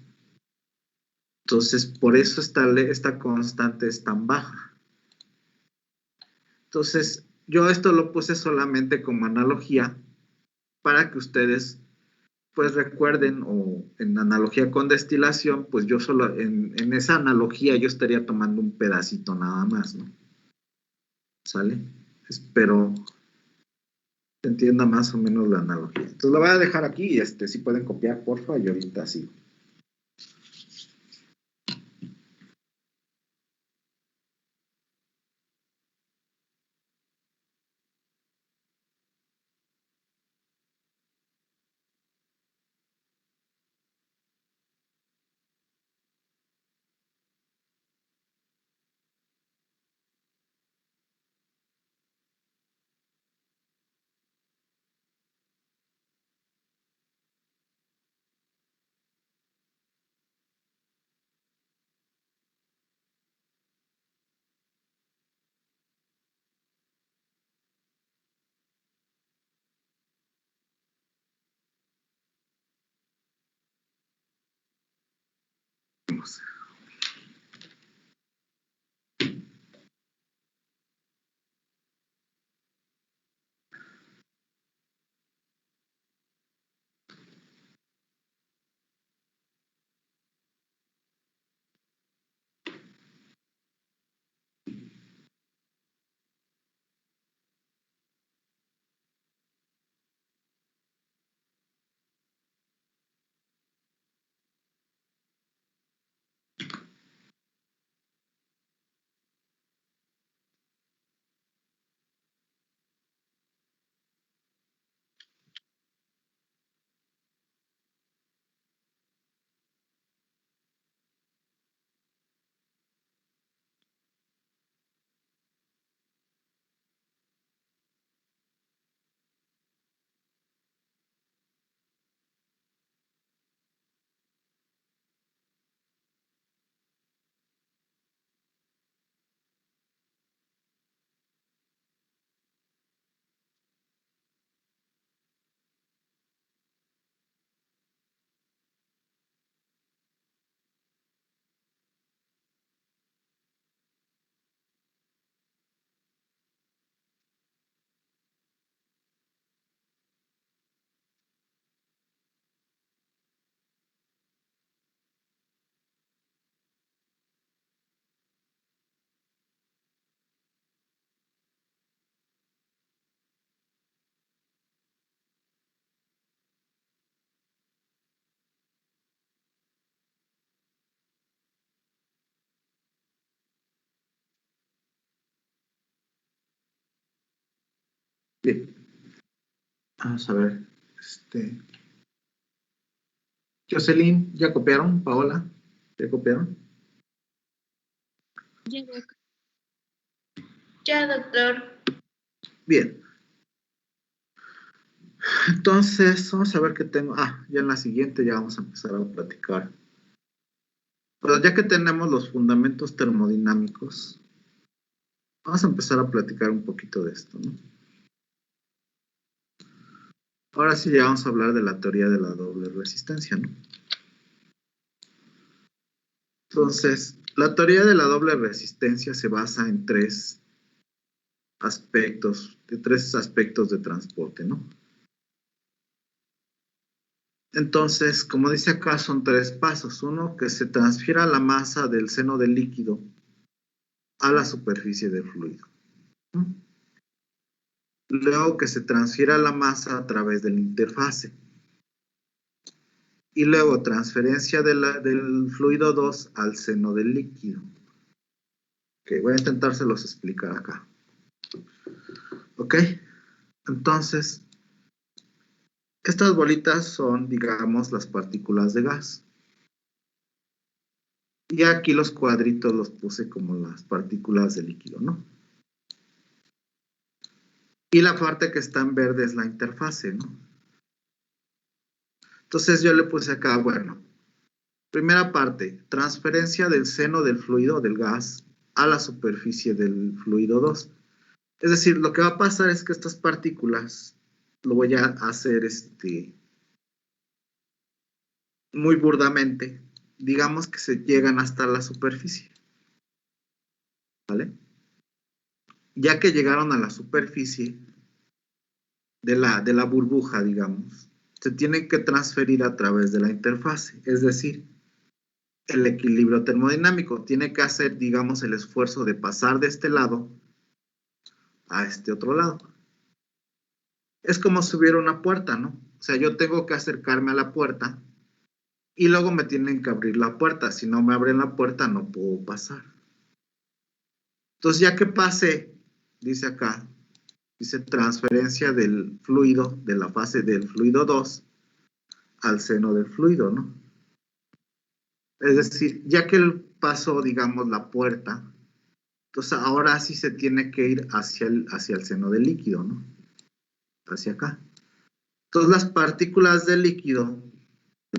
Entonces, por eso esta constante es tan baja. Entonces, yo esto lo puse solamente como analogía para que ustedes pues recuerden, o en analogía con destilación, pues yo solo, en esa analogía yo estaría tomando un pedacito nada más, ¿no? ¿Sale? Espero se entienda más o menos la analogía. Entonces lo voy a dejar aquí y si pueden copiar, porfa, y ahorita sigo. Vamos. Bien. Vamos a ver. Jocelyn, ¿ya copiaron? Paola, ¿ya copiaron? Ya, doctor. Bien. Entonces, vamos a ver qué tengo. Ya en la siguiente ya vamos a empezar a platicar. Pero ya que tenemos los fundamentos termodinámicos, vamos a empezar a platicar un poquito de esto, ¿no? Ahora sí ya vamos a hablar de la teoría de la doble resistencia, ¿no? Entonces, la teoría de la doble resistencia se basa en tres aspectos de transporte, ¿no? Entonces, como dice acá, son 3 pasos. Uno, que se transfiera la masa del seno del líquido a la superficie del fluido. Luego, que se transfiera la masa a través del interfase. Y luego, transferencia del fluido 2 al seno del líquido. Ok, voy a intentárselos explicar acá. Ok, entonces, estas bolitas son, digamos, las partículas de gas. Y aquí los cuadritos los puse como las partículas de líquido, ¿no? Y la parte que está en verde es la interfase, ¿no? Entonces yo le puse acá, bueno, primera parte, transferencia del seno del fluido, del gas, a la superficie del fluido 2. Es decir, lo que va a pasar es que estas partículas, lo voy a hacer muy burdamente, digamos que se llegan hasta la superficie, ¿vale? Ya que llegaron a la superficie de la burbuja, digamos, se tienen que transferir a través de la interfase, es decir, el equilibrio termodinámico tiene que hacer, digamos, el esfuerzo de pasar de este lado a este otro lado. Es como si hubiera una puerta, ¿no? O sea, yo tengo que acercarme a la puerta y luego me tienen que abrir la puerta. Si no me abren la puerta, no puedo pasar. Entonces, ya que pasé, dice acá, dice transferencia del fluido, de la fase del fluido 2 al seno del fluido, ¿no? Es decir, ya que él pasó, digamos, la puerta, entonces ahora sí se tiene que ir hacia el seno del líquido, ¿no? Hacia acá. Entonces las partículas del líquido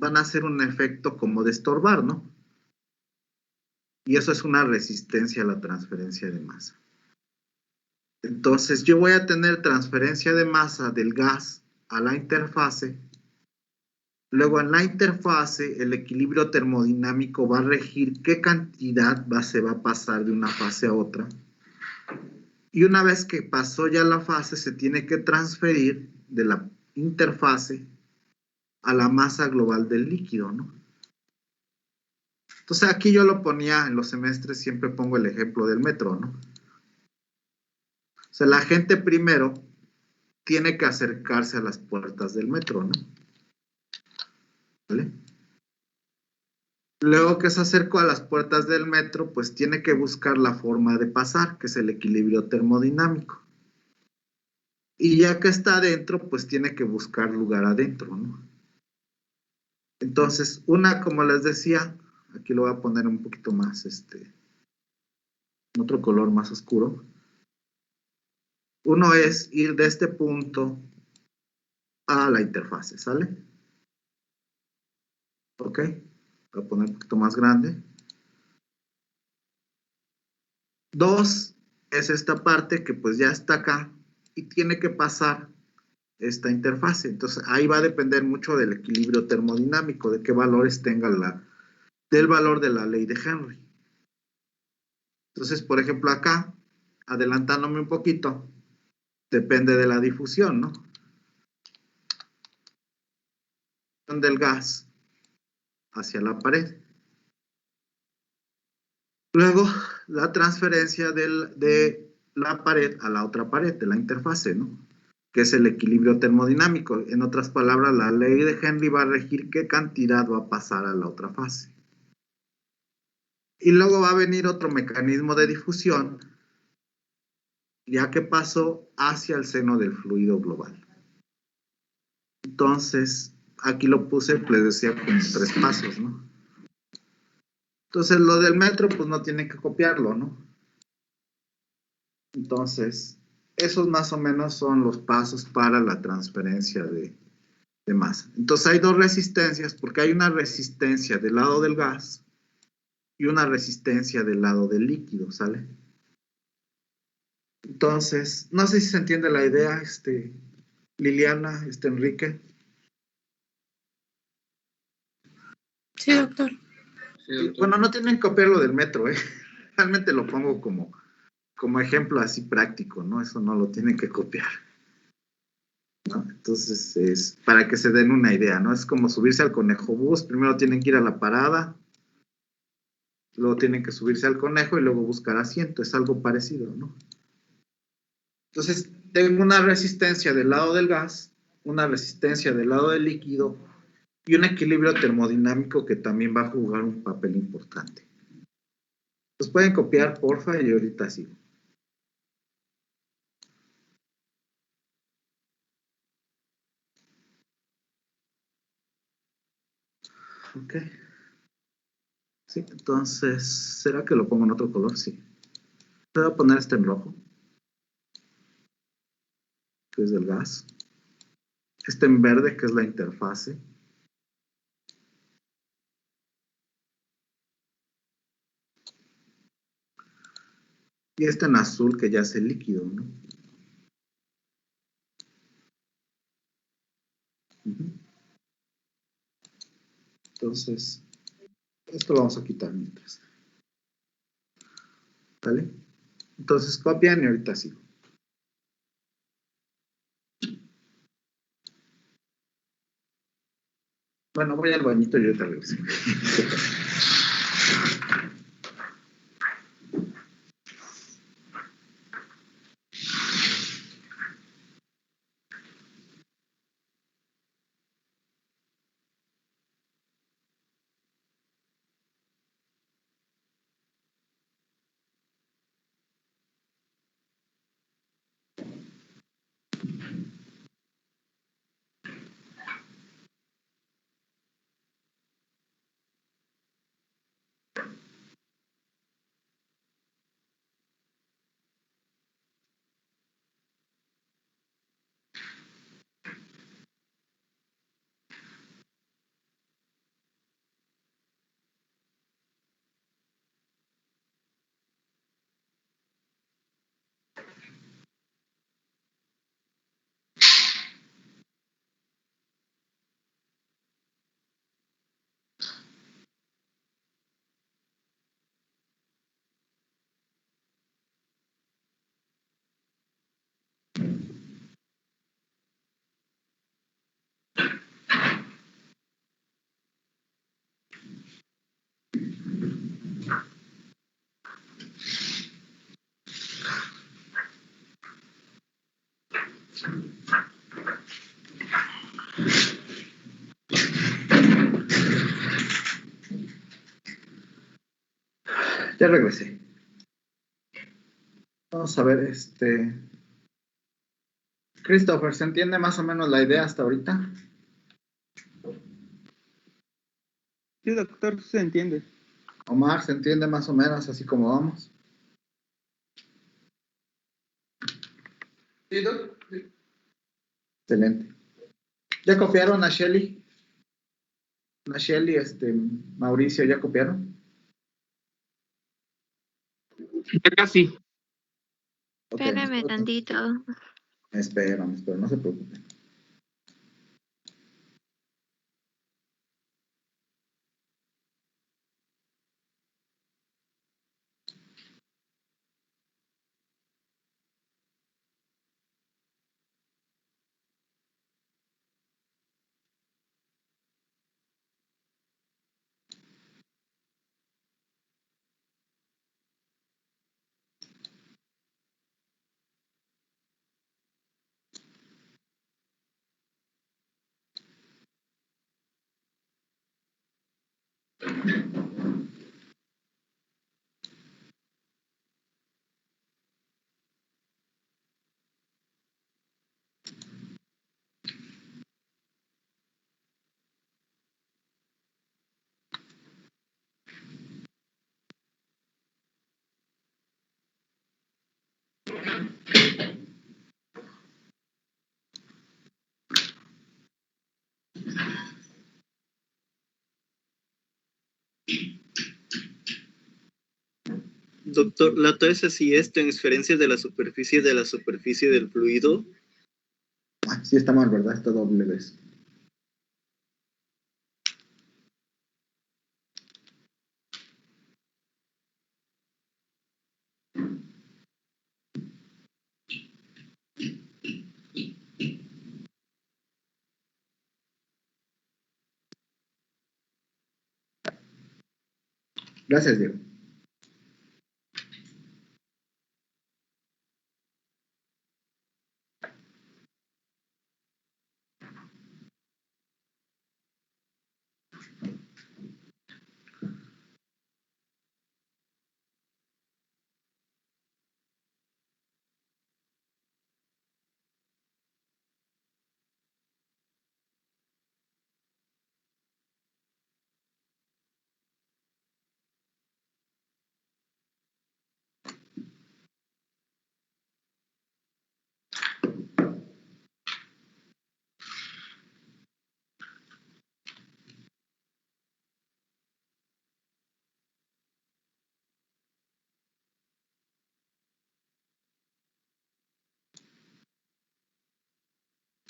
van a hacer un efecto como de estorbar, ¿no? Y eso es una resistencia a la transferencia de masa. Entonces yo voy a tener transferencia de masa del gas a la interfase. Luego en la interfase el equilibrio termodinámico va a regir qué cantidad se va a pasar de una fase a otra. Y una vez que pasó ya la fase, se tiene que transferir de la interfase a la masa global del líquido, ¿no? Entonces aquí yo lo ponía en los semestres, siempre pongo el ejemplo del metro, ¿no? O sea, la gente primero tiene que acercarse a las puertas del metro, ¿no? ¿Vale? Luego que se acercó a las puertas del metro, pues tiene que buscar la forma de pasar, que es el equilibrio termodinámico. Y ya que está adentro, pues tiene que buscar lugar adentro, ¿no? Entonces, como les decía, aquí lo voy a poner un poquito más, otro color más oscuro. Uno es ir de este punto a la interfase, ¿sale? Ok, voy a poner un poquito más grande. 2 es esta parte que pues ya está acá y tiene que pasar esta interfase. Entonces ahí va a depender mucho del equilibrio termodinámico, de qué valores tenga del valor de la ley de Henry. Entonces, por ejemplo, acá, adelantándome un poquito, depende de la difusión, ¿no? Del gas hacia la pared. Luego, la transferencia de la pared a la otra pared, de la interfase, ¿no? Que es el equilibrio termodinámico. En otras palabras, la ley de Henry va a regir qué cantidad va a pasar a la otra fase. Y luego va a venir otro mecanismo de difusión, ya que pasó hacia el seno del fluido global. Entonces, aquí lo puse, les decía, con 3 pasos, ¿no? Entonces, lo del metro, pues no tienen que copiarlo, ¿no? Entonces, esos más o menos son los pasos para la transferencia de masa. Entonces, hay 2 resistencias, porque hay una resistencia del lado del gas y una resistencia del lado del líquido, ¿sale? Entonces, no sé si se entiende la idea, Liliana, Enrique. Sí, doctor. Sí, doctor. Bueno, no tienen que copiar lo del metro, ¿eh? Realmente lo pongo como como ejemplo así práctico, ¿no? Eso no lo tienen que copiar, ¿no? Entonces, es para que se den una idea, ¿no? Es como subirse al conejo bus, primero tienen que ir a la parada, luego tienen que subirse al conejo y luego buscar asiento, es algo parecido, ¿no? Entonces, tengo una resistencia del lado del gas, una resistencia del lado del líquido y un equilibrio termodinámico que también va a jugar un papel importante. Los pueden copiar, porfa, y ahorita sigo. Ok. Sí, entonces, ¿será que lo pongo en otro color? Sí. Voy a poner este en rojo, que es del gas. Este en verde, que es la interfase. Y este en azul, que ya es el líquido, ¿no? Ujú. Entonces, esto lo vamos a quitar mientras. ¿Vale? Entonces, copian y ahorita sigo. Bueno, voy al bañito y ahorita regreso. Ya regresé. Vamos a ver, Christopher, ¿se entiende más o menos la idea hasta ahorita? Sí, doctor, se entiende. Omar, ¿se entiende más o menos así como vamos? ¿Sí, Doc? Sí. Excelente. ¿Ya copiaron a Shelly? ¿A Shelly, Mauricio, ya copiaron? Ya casi. Ok, Espérame tantito. me esperan, no se preocupen. Doctor, la TOE es así, transferencia de la superficie del fluido. Ah, sí está mal, ¿verdad? Está doble vez. Gracias, Diego.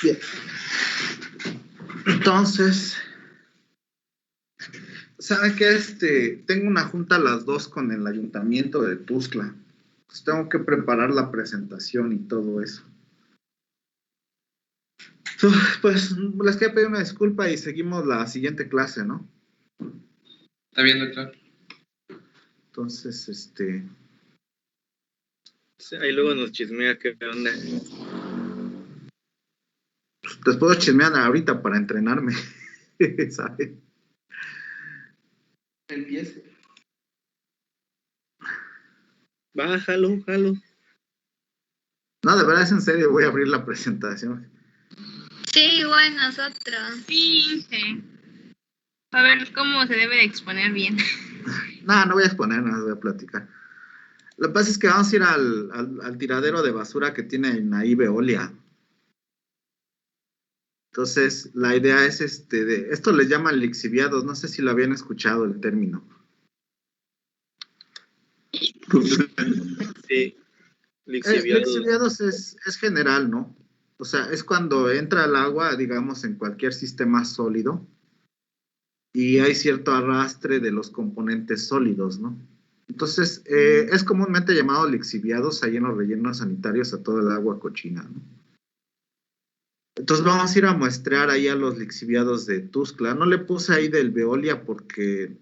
Bien. Entonces, ¿saben qué? Tengo una junta a las 2 con el ayuntamiento de Tuxtla. Pues tengo que preparar la presentación y todo eso. Pues les quería pedir una disculpa y seguimos la siguiente clase, ¿no? Está bien, doctor. Entonces, Sí, ahí luego nos chismea qué onda. les puedo chismear ahorita para entrenarme, ¿sabes? Empiece. Va, jalo. No, de verdad es en serio, voy a abrir la presentación. Sí, igual nosotros. Sí, sí. A ver cómo se debe de exponer bien. No voy a exponer, no voy a platicar. Lo que pasa es que vamos a ir al tiradero de basura que tiene ahí Veolia. Entonces, la idea es esto les llaman lixiviados, no sé si lo habían escuchado el término. Sí, lixiviado. Lixiviados es general, ¿no? O sea, es cuando entra el agua, digamos, en cualquier sistema sólido y hay cierto arrastre de los componentes sólidos, ¿no? Entonces, es comúnmente llamado lixiviados ahí en los rellenos sanitarios a todo el agua cochina, ¿no? Entonces vamos a ir a muestrear ahí a los lixiviados de Tuxtla. No le puse ahí del Veolia porque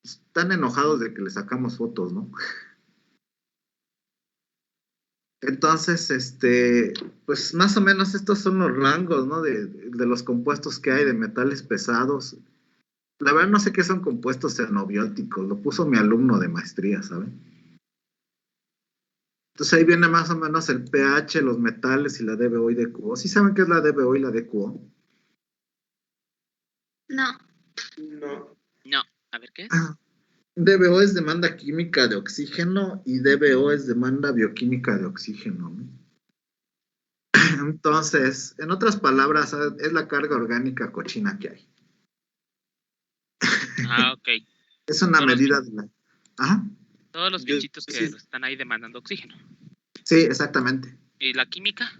están enojados de que le sacamos fotos, ¿no? Entonces, pues más o menos estos son los rangos, ¿no? De los compuestos que hay de metales pesados. La verdad no sé qué son compuestos xenobióticos, lo puso mi alumno de maestría, ¿saben? Entonces ahí viene más o menos el pH, los metales y la DBO y DQO. ¿Sí saben qué es la DBO y la DQO? No. No. No, a ver qué es. DBO es demanda química de oxígeno y DBO es demanda bioquímica de oxígeno, ¿no? Entonces, en otras palabras, es la carga orgánica cochina que hay. Ah, ok. Es una Todos los medida de la... Ajá. Todos los Yo- bichitos que sí. están ahí demandando oxígeno. Sí, exactamente. ¿Y la química?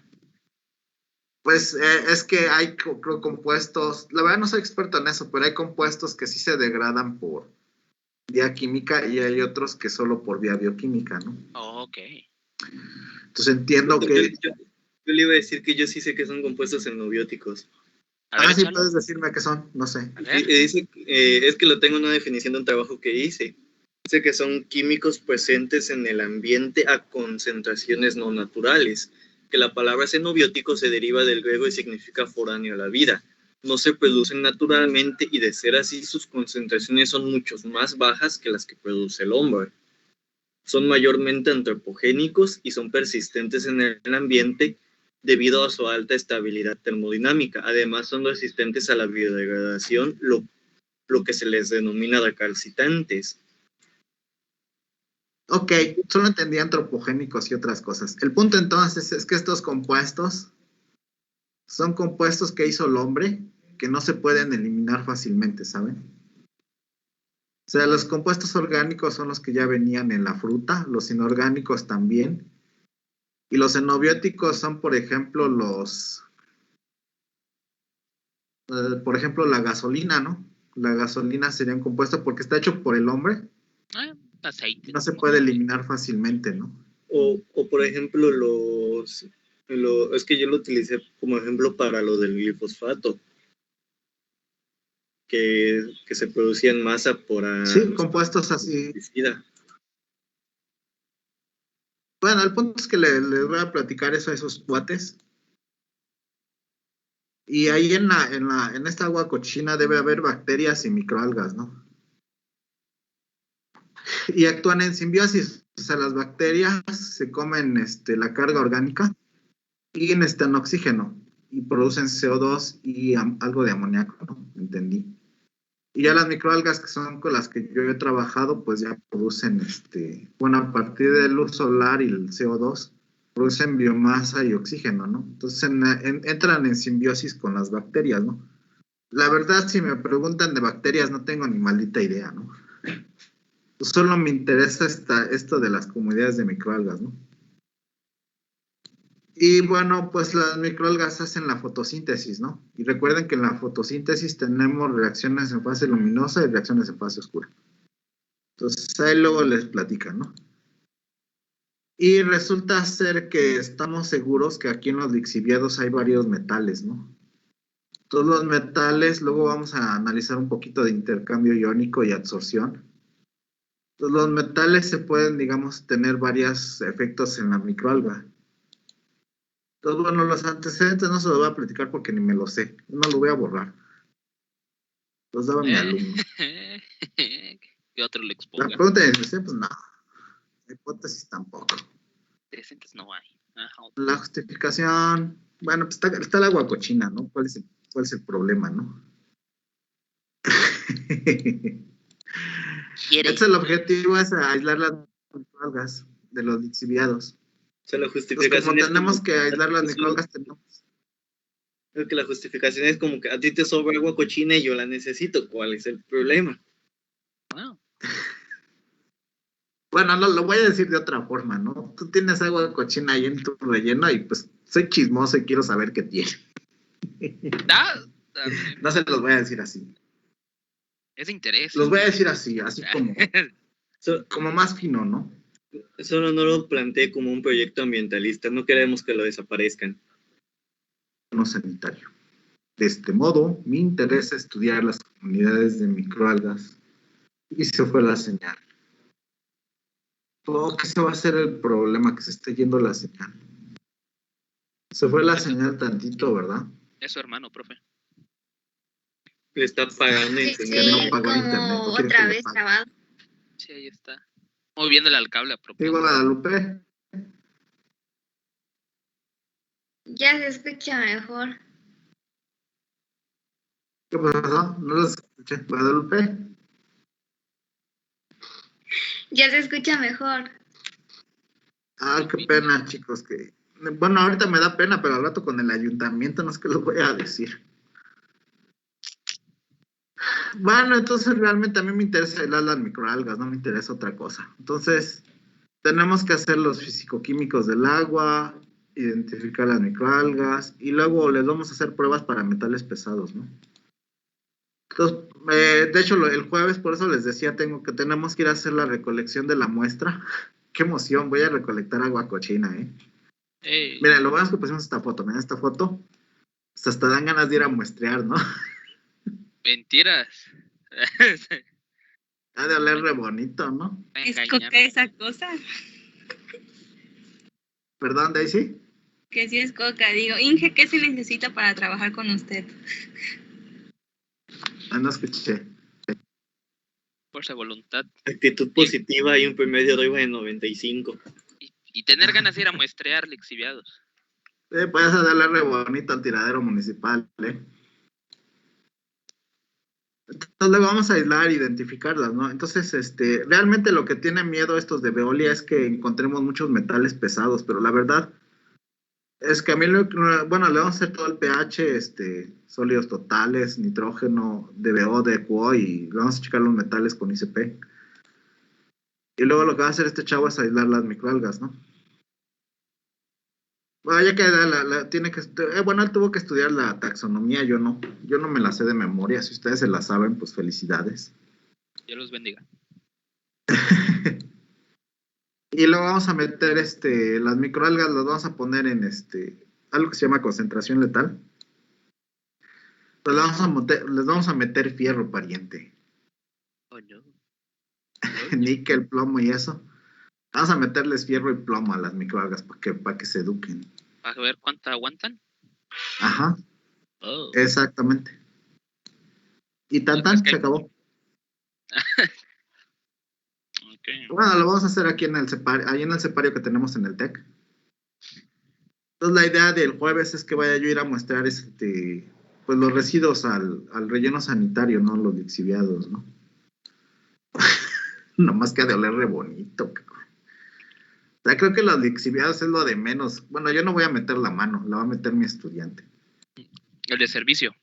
Pues es que hay compuestos, la verdad no soy experto en eso, pero hay compuestos que sí se degradan por vía química y hay otros que solo por vía bioquímica, ¿no? Oh, ok. Entonces entiendo que... Yo le iba a decir que yo sí sé que son compuestos xenobióticos. A ver, sí, échalo. puedes decirme qué son, no sé. A ver. Dice, es que lo tengo en una definición de un trabajo que hice. Dice que son químicos presentes en el ambiente a concentraciones no naturales, que la palabra xenobiótico se deriva del griego y significa foráneo a la vida. No se producen naturalmente y de ser así sus concentraciones son mucho más bajas que las que produce el hombre. Son mayormente antropogénicos y son persistentes en el ambiente debido a su alta estabilidad termodinámica. Además son resistentes a la biodegradación, lo que se les denomina recalcitrantes. Ok, solo entendí antropogénicos y otras cosas. El punto entonces es que estos compuestos son compuestos que hizo el hombre que no se pueden eliminar fácilmente, ¿saben? O sea, los compuestos orgánicos son los que ya venían en la fruta, los inorgánicos también. Y los xenobióticos son, por ejemplo, por ejemplo, la gasolina, ¿no? La gasolina sería un compuesto porque está hecho por el hombre. Aceite. No se puede eliminar fácilmente, ¿no? O por ejemplo, es que yo lo utilicé como ejemplo para lo del glifosfato. que se producía en masa por Sí, compuestos así. pesticida. Bueno, el punto es que les voy a platicar eso a esos cuates. Y ahí en esta agua cochina debe haber bacterias y microalgas, ¿no? Y actúan en simbiosis. O sea, las bacterias se comen la carga orgánica y necesitan oxígeno y producen CO2 y algo de amoníaco, ¿no? Entendí. Y ya las microalgas, que son con las que yo he trabajado, pues ya producen, bueno, a partir de luz solar y el CO2, producen biomasa y oxígeno, ¿no? Entonces entran en simbiosis con las bacterias, ¿no? La verdad, si me preguntan de bacterias, no tengo ni maldita idea, ¿no? Solo me interesa esto de las comunidades de microalgas, ¿no? Y bueno, pues las microalgas hacen la fotosíntesis, ¿no? Y recuerden que en la fotosíntesis tenemos reacciones en fase luminosa y reacciones en fase oscura. Entonces ahí luego les platican, ¿no? Y resulta ser que estamos seguros que aquí en los lixiviados hay varios metales, ¿no? Todos los metales, luego vamos a analizar un poquito de intercambio iónico y absorción. Entonces, los metales se pueden, digamos, tener varios efectos en la microalga. Entonces, bueno, los antecedentes no se los voy a platicar porque ni me lo sé. No lo voy a borrar. Los daba mi alumno. Que otro le La exponga. pregunta es, pues no. La hipótesis tampoco. Decentes no hay. Ajá. La justificación, bueno, pues está el agua cochina, ¿no? ¿Cuál es el problema, no? El objetivo es aislar las microalgas de los lixiviados. O sea, la Entonces, justificación como es tenemos como- que aislar las microalgas, tenemos... Creo que la justificación es como que a ti te sobra agua cochina y yo la necesito. ¿Cuál es el problema? Wow. Bueno, no, lo voy a decir de otra forma, ¿no? Tú tienes agua cochina ahí en tu relleno y pues soy chismoso y quiero saber qué tiene. No se los voy a decir así. Es de interés. Los voy a decir así So- como más fino, ¿no? Solo no lo planteé como un proyecto ambientalista. No queremos que lo desaparezcan. No sanitario. De este modo, me interesa estudiar las comunidades de microalgas y se fue la señal. ¿Qué se va a hacer el problema? Que se esté yendo la señal. Se fue la señal tantito, ¿verdad? Es su hermano, profe. Le está pagando Sí, internet. sí, no pagó como internet, ¿no quieres otra que le vez pague? trabado. Sí, ahí está. Moviéndole al cable a Sí, propósito. Guadalupe. Ya se escucha mejor. ¿Qué pasó? No los escuché. Guadalupe. Ya se escucha mejor. Ah, qué pena, chicos. Bueno, ahorita me da pena, pero al rato con el ayuntamiento no es que lo voy a decir. Bueno, entonces realmente a mí me interesa aislar las microalgas, no me interesa otra cosa. Entonces, tenemos que hacer los fisicoquímicos del agua, identificar las microalgas y luego les vamos a hacer pruebas para metales pesados, ¿no? Entonces, de hecho, el jueves, por eso les decía, tenemos que ir a hacer la recolección de la muestra. ¡Qué emoción! Voy a recolectar agua cochina, ¿eh? Miren, lo bueno es que pusimos esta foto. Miren esta foto. Hasta dan ganas de ir a muestrear, ¿no? Mentiras. Ha de oler re bonito, ¿no? ¿Es coca esa cosa? ¿Perdón, Daisy? Que sí es coca. Digo, Inge, ¿qué se necesita para trabajar con usted? No escuché. Fuerza de voluntad. Actitud positiva y un promedio de arriba de 95. Y tener ganas de ir a muestrear lixiviados. Puedes darle re bonito al tiradero municipal, ¿eh? Entonces le vamos a aislar, identificarlas, ¿no? Entonces, realmente lo que tienen miedo estos de Veolia es que encontremos muchos metales pesados, pero la verdad es que a mí, bueno, le vamos a hacer todo el pH, sólidos totales, nitrógeno, DBO, DQO, y le vamos a checar los metales con ICP. Y luego lo que va a hacer este chavo es aislar las microalgas, ¿no? Bueno, ya que tiene que, bueno, él tuvo que estudiar la taxonomía, yo no me la sé de memoria. Si ustedes se la saben, pues felicidades. Dios los bendiga. Y luego vamos a meter las microalgas, las vamos a poner en algo que se llama concentración letal. Pues les vamos a meter fierro, pariente. Oh, no. Níquel, plomo y eso. Vamos a meterles fierro y plomo a las microalgas para que se eduquen. A ver cuánta aguantan. Ajá, Oh. exactamente. Y tan, se acabó. Okay. Bueno, lo vamos a hacer aquí en el separio que tenemos en el TEC. Entonces la idea del jueves es que vaya yo a ir a muestrar pues los residuos al relleno sanitario, ¿no? Los lixiviados, ¿no? Nomás que ha de oler re bonito, cabrón. O sea, creo que los lixiviados es lo de menos. Bueno, yo no voy a meter la mano, la va a meter mi estudiante. El de servicio.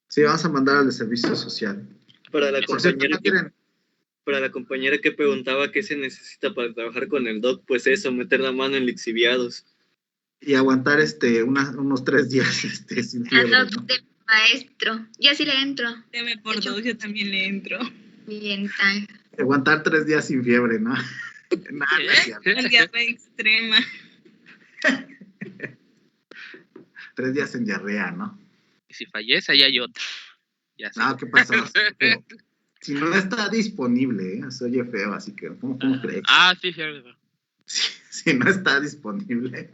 Sí, vamos a mandar al de servicio social. Para la Por cierto, compañera ¿no quieren? Para la compañera que preguntaba qué se necesita para trabajar con el doc, pues eso, meter la mano en lixiviados. Y aguantar unos 3 días sin fiebre, Ando ¿no? de maestro. Yo sí le entro. Deme por dos, yo también le entro. Bien, tal. Aguantar 3 días sin fiebre, ¿no? Nada, no es cierto. En diarrea extrema. 3 días en diarrea, ¿no? Y si fallece, ahí hay otro. Ya sé. No, ¿qué pasó? Si no está disponible, se oye feo, así que, ¿cómo crees? Sí, cierto. Si no está disponible.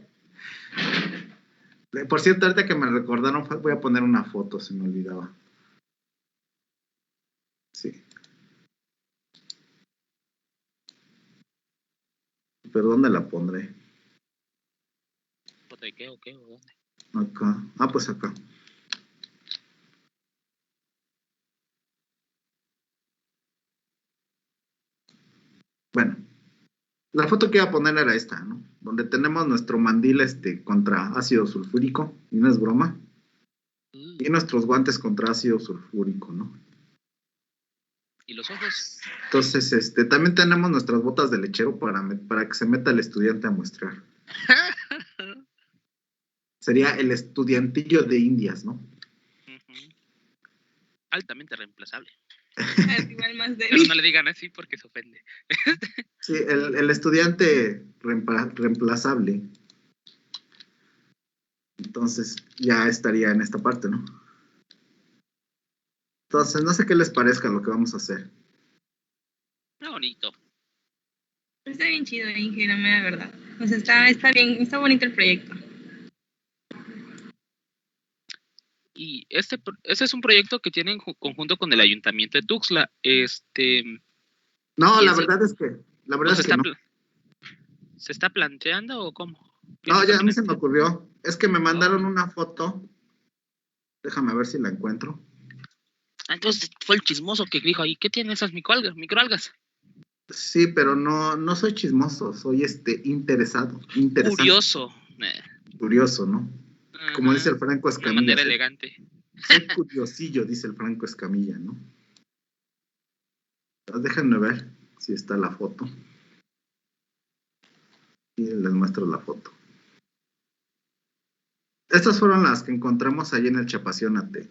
Por cierto, ahorita que me recordaron, voy a poner una foto, se me olvidaba. Sí. ¿Pero dónde la pondré? ¿De qué o qué o dónde? Acá. Pues acá. Bueno, la foto que iba a poner era esta, ¿no? Donde tenemos nuestro mandil contra ácido sulfúrico, y no es broma, y nuestros guantes contra ácido sulfúrico, ¿no? ¿Y los ojos? Entonces, también tenemos nuestras botas de lechero para que se meta el estudiante a muestrear. Sería el estudiantillo de Indias, ¿no? Altamente reemplazable. Igual más Pero débil. no le digan así porque se ofende. Sí, el estudiante reemplazable. Entonces, ya estaría en esta parte, ¿no? Entonces, no sé qué les parezca lo que vamos a hacer. Está bonito. Está bien chido, Inge, la mera verdad. O sea, está bien, está bonito el proyecto. Y este es un proyecto que tienen conjunto con el Ayuntamiento de Tuxtla. No, la verdad es que no. ¿Se está planteando o cómo? No, ya a mí se me ocurrió. Es que me mandaron una foto. Déjame ver si la encuentro. Entonces fue el chismoso que dijo ahí, ¿qué tienen esas microalgas? Sí, pero no soy chismoso, soy interesado, interesante. Curioso. Curioso, ¿no? Como dice el Franco Escamilla. De manera elegante. Soy curiosillo, dice el Franco Escamilla, ¿no? Entonces, déjenme ver si está la foto. Y les muestro la foto. Estas fueron las que encontramos ahí en el Chapacionate.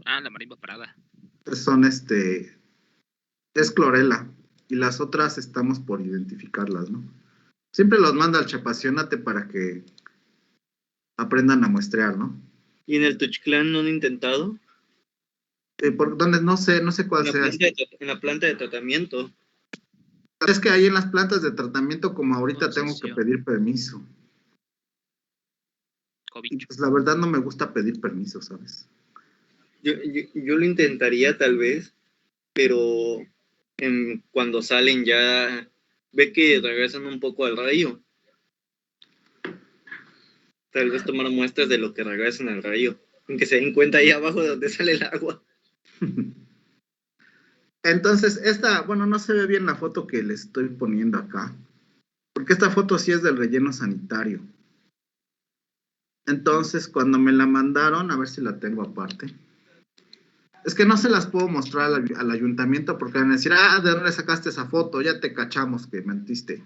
La marimba parada. Son es clorela. Y las otras estamos por identificarlas, ¿no? Siempre los manda al Chapacionate para que aprendan a muestrear, ¿no? ¿Y en el Tuxtlan no han intentado? ¿Por dónde? No sé cuál sea. En la planta de tratamiento. Es que ahí en las plantas de tratamiento, como ahorita tengo que pedir permiso. Y pues la verdad no me gusta pedir permiso, ¿sabes? Yo lo intentaría tal vez, pero cuando salen ya ve que regresan un poco al rayo. Tal vez tomar muestras de lo que regresan al rayo, aunque se den cuenta ahí abajo de donde sale el agua. Entonces, no se ve bien la foto que le estoy poniendo acá, porque esta foto sí es del relleno sanitario. Entonces, cuando me la mandaron, a ver si la tengo aparte. Es que no se las puedo mostrar al ayuntamiento porque van a decir, ¿de dónde sacaste esa foto? Ya te cachamos que mentiste.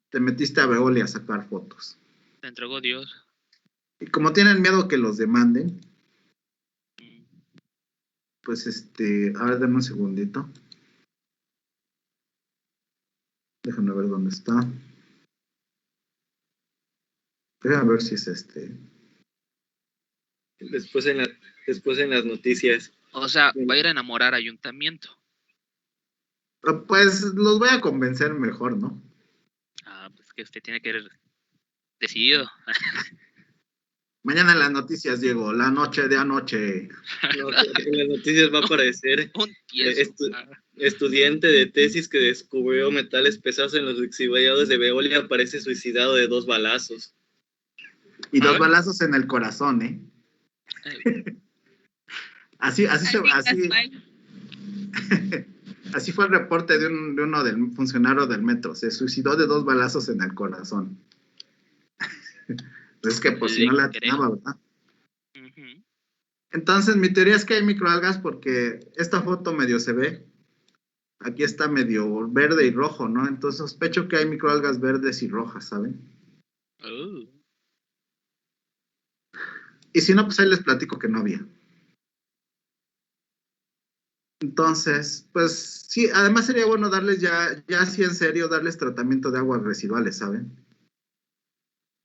Te metiste a Veolia a sacar fotos. Te entregó Dios. Y como tienen miedo que los demanden, pues a ver, denme un segundito. Déjame ver dónde está. Déjame ver si es Después en las noticias. O sea, va a ir a enamorar ayuntamiento. Pues los voy a convencer mejor, ¿no? Ah, pues que usted tiene que ir decidido. Mañana en las noticias, Diego, la noche de anoche. No, en las noticias va a aparecer Un tieso. estudiante de tesis que descubrió metales pesados en los lixiviados de Veolia aparece suicidado de 2 balazos. Y A 2 ver. balazos en el corazón, ¿eh? Así fue el reporte de uno del funcionario del metro. Se suicidó de 2 balazos en el corazón. Es que por si no la atinaba, ¿verdad? Ujú. Entonces, mi teoría es que hay microalgas porque esta foto medio se ve. Aquí está medio verde y rojo, ¿no? Entonces sospecho que hay microalgas verdes y rojas, ¿saben? Oh. Y si no, pues ahí les platico que no había. Entonces, pues sí, además sería bueno darles ya así en serio, darles tratamiento de aguas residuales, ¿saben?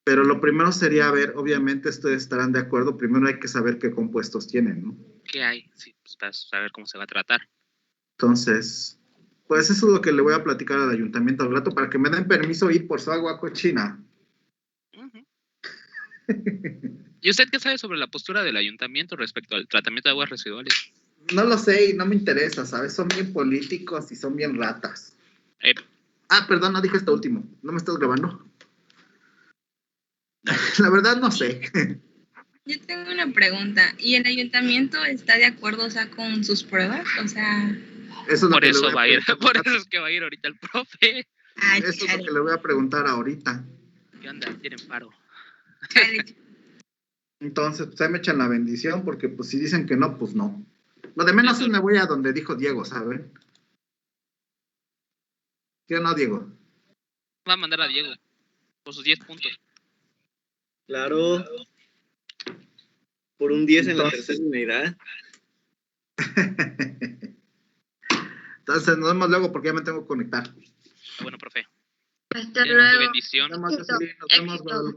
Pero lo primero sería ver, obviamente ustedes estarán de acuerdo, primero hay que saber qué compuestos tienen, ¿no? ¿Qué hay? Sí, pues para saber cómo se va a tratar. Entonces, pues eso es lo que le voy a platicar al ayuntamiento al rato para que me den permiso ir por su agua cochina. Ujú. ¿Y usted qué sabe sobre la postura del ayuntamiento respecto al tratamiento de aguas residuales? No lo sé y no me interesa, ¿sabes? Son bien políticos y son bien ratas. Perdón, no dije esto último. ¿No me estás grabando? La verdad no sé. Yo tengo una pregunta. ¿Y el ayuntamiento está de acuerdo, o sea, con sus pruebas? O sea, Eso es lo Por que le eso voy a va a ir, preguntar. por eso es que va a ir ahorita el profe. ay, Eso es lo chale, que le voy a preguntar ahorita. ¿Qué onda? Tienen paro. chale. Entonces, pues ahí me echan la bendición porque pues si dicen que no, pues no. Lo de menos Eso. es me voy a donde dijo Diego, ¿saben? ¿Sí o no, Diego? Va a mandar a Diego por sus 10 puntos. Claro. Por un 10 en la Entonces- tercera unidad. Entonces nos vemos luego porque ya me tengo que conectar. Bueno, profe. Hasta Tiene su luego. bendición. Nos vemos, Jocelyn. Nos vemos, Éxito. Guadalupe.